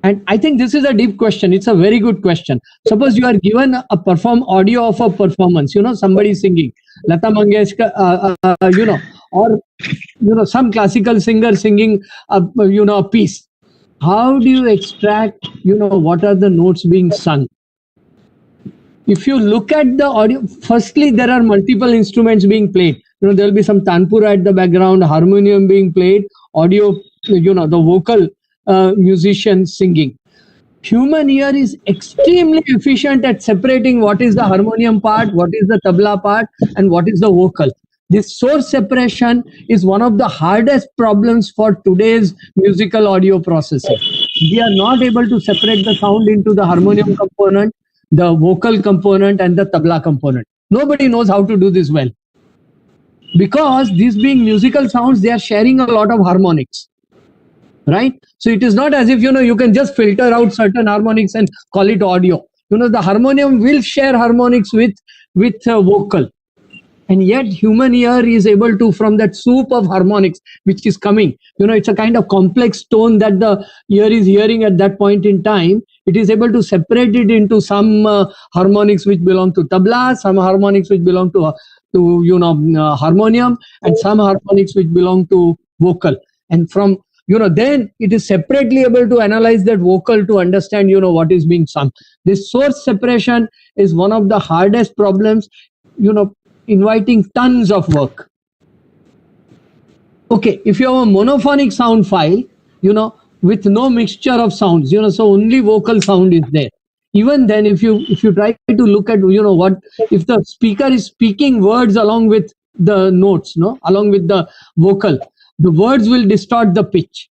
And I think this is a deep question. It's a very good question. Suppose you are given a audio of a performance, somebody singing, Lata Mangeshkar, or, some classical singer singing, a piece. How do you extract, what are the notes being sung? if you look at the audio, firstly, there are multiple instruments being played. There'll be some tanpura at the background, harmonium being played, audio, the vocal musicians singing. Human ear is extremely efficient at separating what is the harmonium part, what is the tabla part, and what is the vocal. This source separation is one of the hardest problems for today's musical audio processing. We are not able to separate the sound into the harmonium component, the vocal component, and the tabla component. Nobody knows how to do this well. Because these being musical sounds, they are sharing a lot of harmonics. Right? So it is not as if, you can just filter out certain harmonics and call it audio. The harmonium will share harmonics with vocal. And yet human ear is able to, from that soup of harmonics which is coming, it's a kind of complex tone that the ear is hearing at that point in time. It is able to separate it into some harmonics which belong to tabla, some harmonics which belong to harmonium, and some harmonics which belong to vocal. And from then it is separately able to analyze that vocal to understand what is being sung. This source separation is one of the hardest problems, inviting tons of work. Okay, if you have a monophonic sound file, with no mixture of sounds, so only vocal sound is there. Even then, if you try to look at what if the speaker is speaking words along with the notes, along with the vocal, the words will distort the pitch.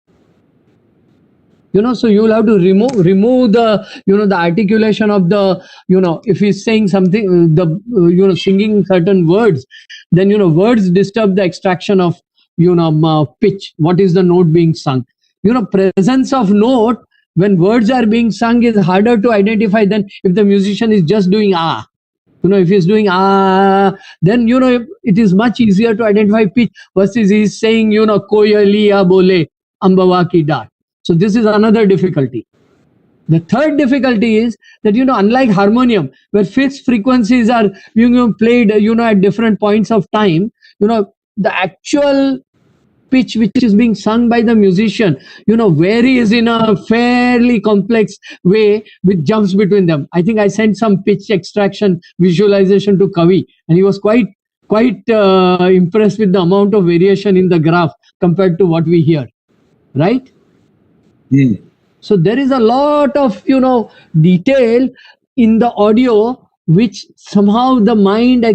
So you will have to remove the the articulation of the if he's saying something, the singing certain words, then words disturb the extraction of pitch. What is the note being sung? Presence of note when words are being sung is harder to identify than if the musician is just doing ah. If he's doing ah, then it is much easier to identify pitch versus he's saying koyaliya bole ambawa ki daat. So this is another difficulty. The third difficulty is that unlike harmonium, where fixed frequencies are played at different points of time, the actual pitch which is being sung by the musician varies in a fairly complex way with jumps between them. I think I sent some pitch extraction visualization to Kavi, and he was quite impressed with the amount of variation in the graph compared to what we hear, right? So there is a lot of detail in the audio which somehow the mind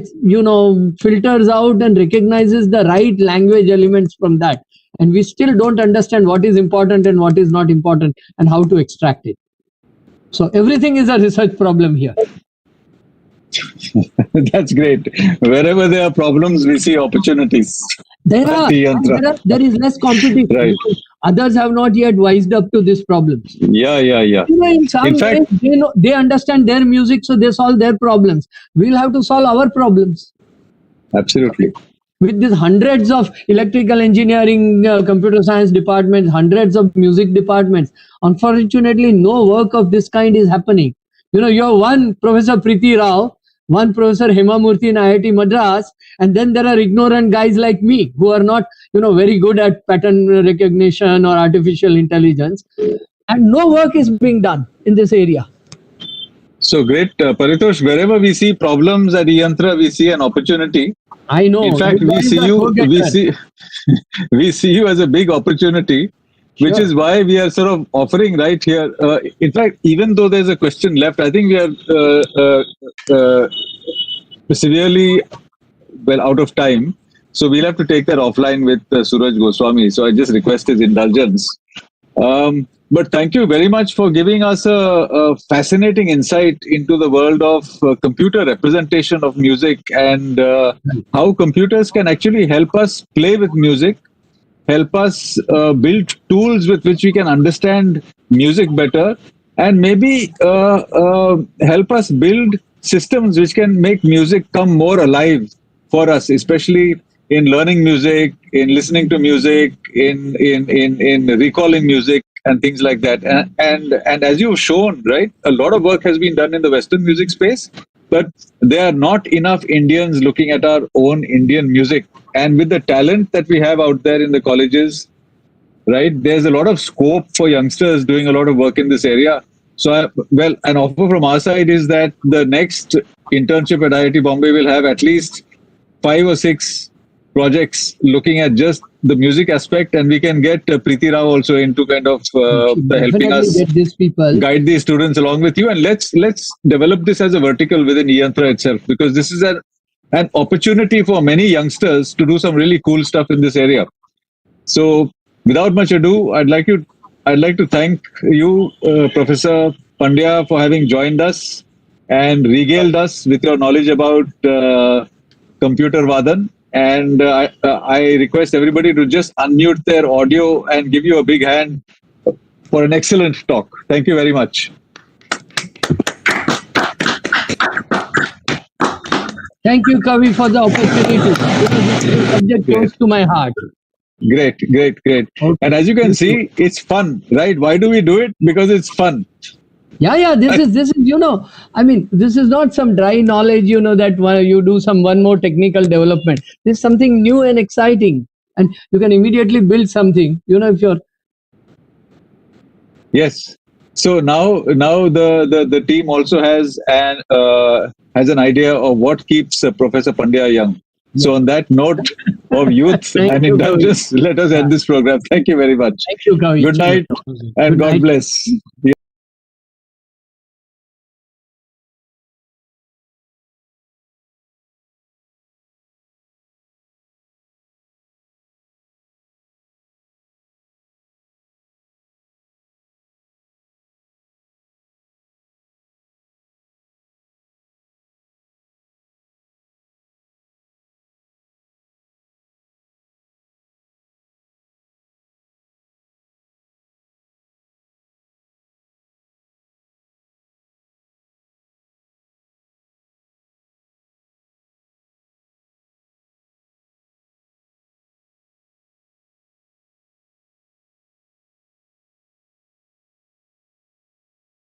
filters out and recognizes the right language elements from that, and we still don't understand what is important and what is not important and how to extract it. So everything is a research problem here. That's great. Wherever there are problems, we see opportunities. There is less competition. Right. Others have not yet wised up to these problems. Yeah. In fact, they understand their music, so they solve their problems. We'll have to solve our problems. Absolutely. With these hundreds of electrical engineering, computer science departments, hundreds of music departments, unfortunately, no work of this kind is happening. You have one Professor Preeti Rao, one Professor Hemamurthy in IIT Madras, and then there are ignorant guys like me who are not, very good at pattern recognition or artificial intelligence, and no work is being done in this area. So great, Paritosh. Wherever we see problems at e-Yantra, we see an opportunity. I know. In fact, we see you as a big opportunity. Which is why we are sort of offering right here. In fact, even though there's a question left, I think we are severely out of time. So we'll have to take that offline with Suraj Goswami. So I just request his indulgence. But thank you very much for giving us a fascinating insight into the world of computer representation of music and how computers can actually help us play with music, help us build tools with which we can understand music better, and maybe help us build systems which can make music come more alive for us, especially in learning music, in listening to music, in recalling music and things like that. And as you've shown, right, a lot of work has been done in the Western music space, but there are not enough Indians looking at our own Indian music. And with the talent that we have out there in the colleges, right, there's a lot of scope for youngsters doing a lot of work in this area. So, well, an offer from our side is that the next internship at IIT Bombay will have at least 5 or 6 projects looking at just the music aspect, and we can get Preeti Rao also into kind of helping Definitely us get these people. guide these students along with you, and let's develop this as a vertical within e-Yantra itself, because this is an opportunity for many youngsters to do some really cool stuff in this area. So, without much ado, I'd like to thank you, Professor Pandya, for having joined us and regaled us with your knowledge about computer Vaadan. And I request everybody to just unmute their audio and give you a big hand for an excellent talk. Thank you very much. Thank you, Kavi, for the opportunity. This subject close to my heart. Great. Okay. And as you can see, it's fun, right? Why do we do it? Because it's fun. Yeah. This is this is not some dry knowledge, that you do one more technical development. This is something new and exciting, and you can immediately build something. If you're Yes. So now the team also has an idea of what keeps Professor Pandya young. So on that note of youth and indulgence, let us end this program. Thank you very much. Thank you, Kavi. Good night and Good God night. bless.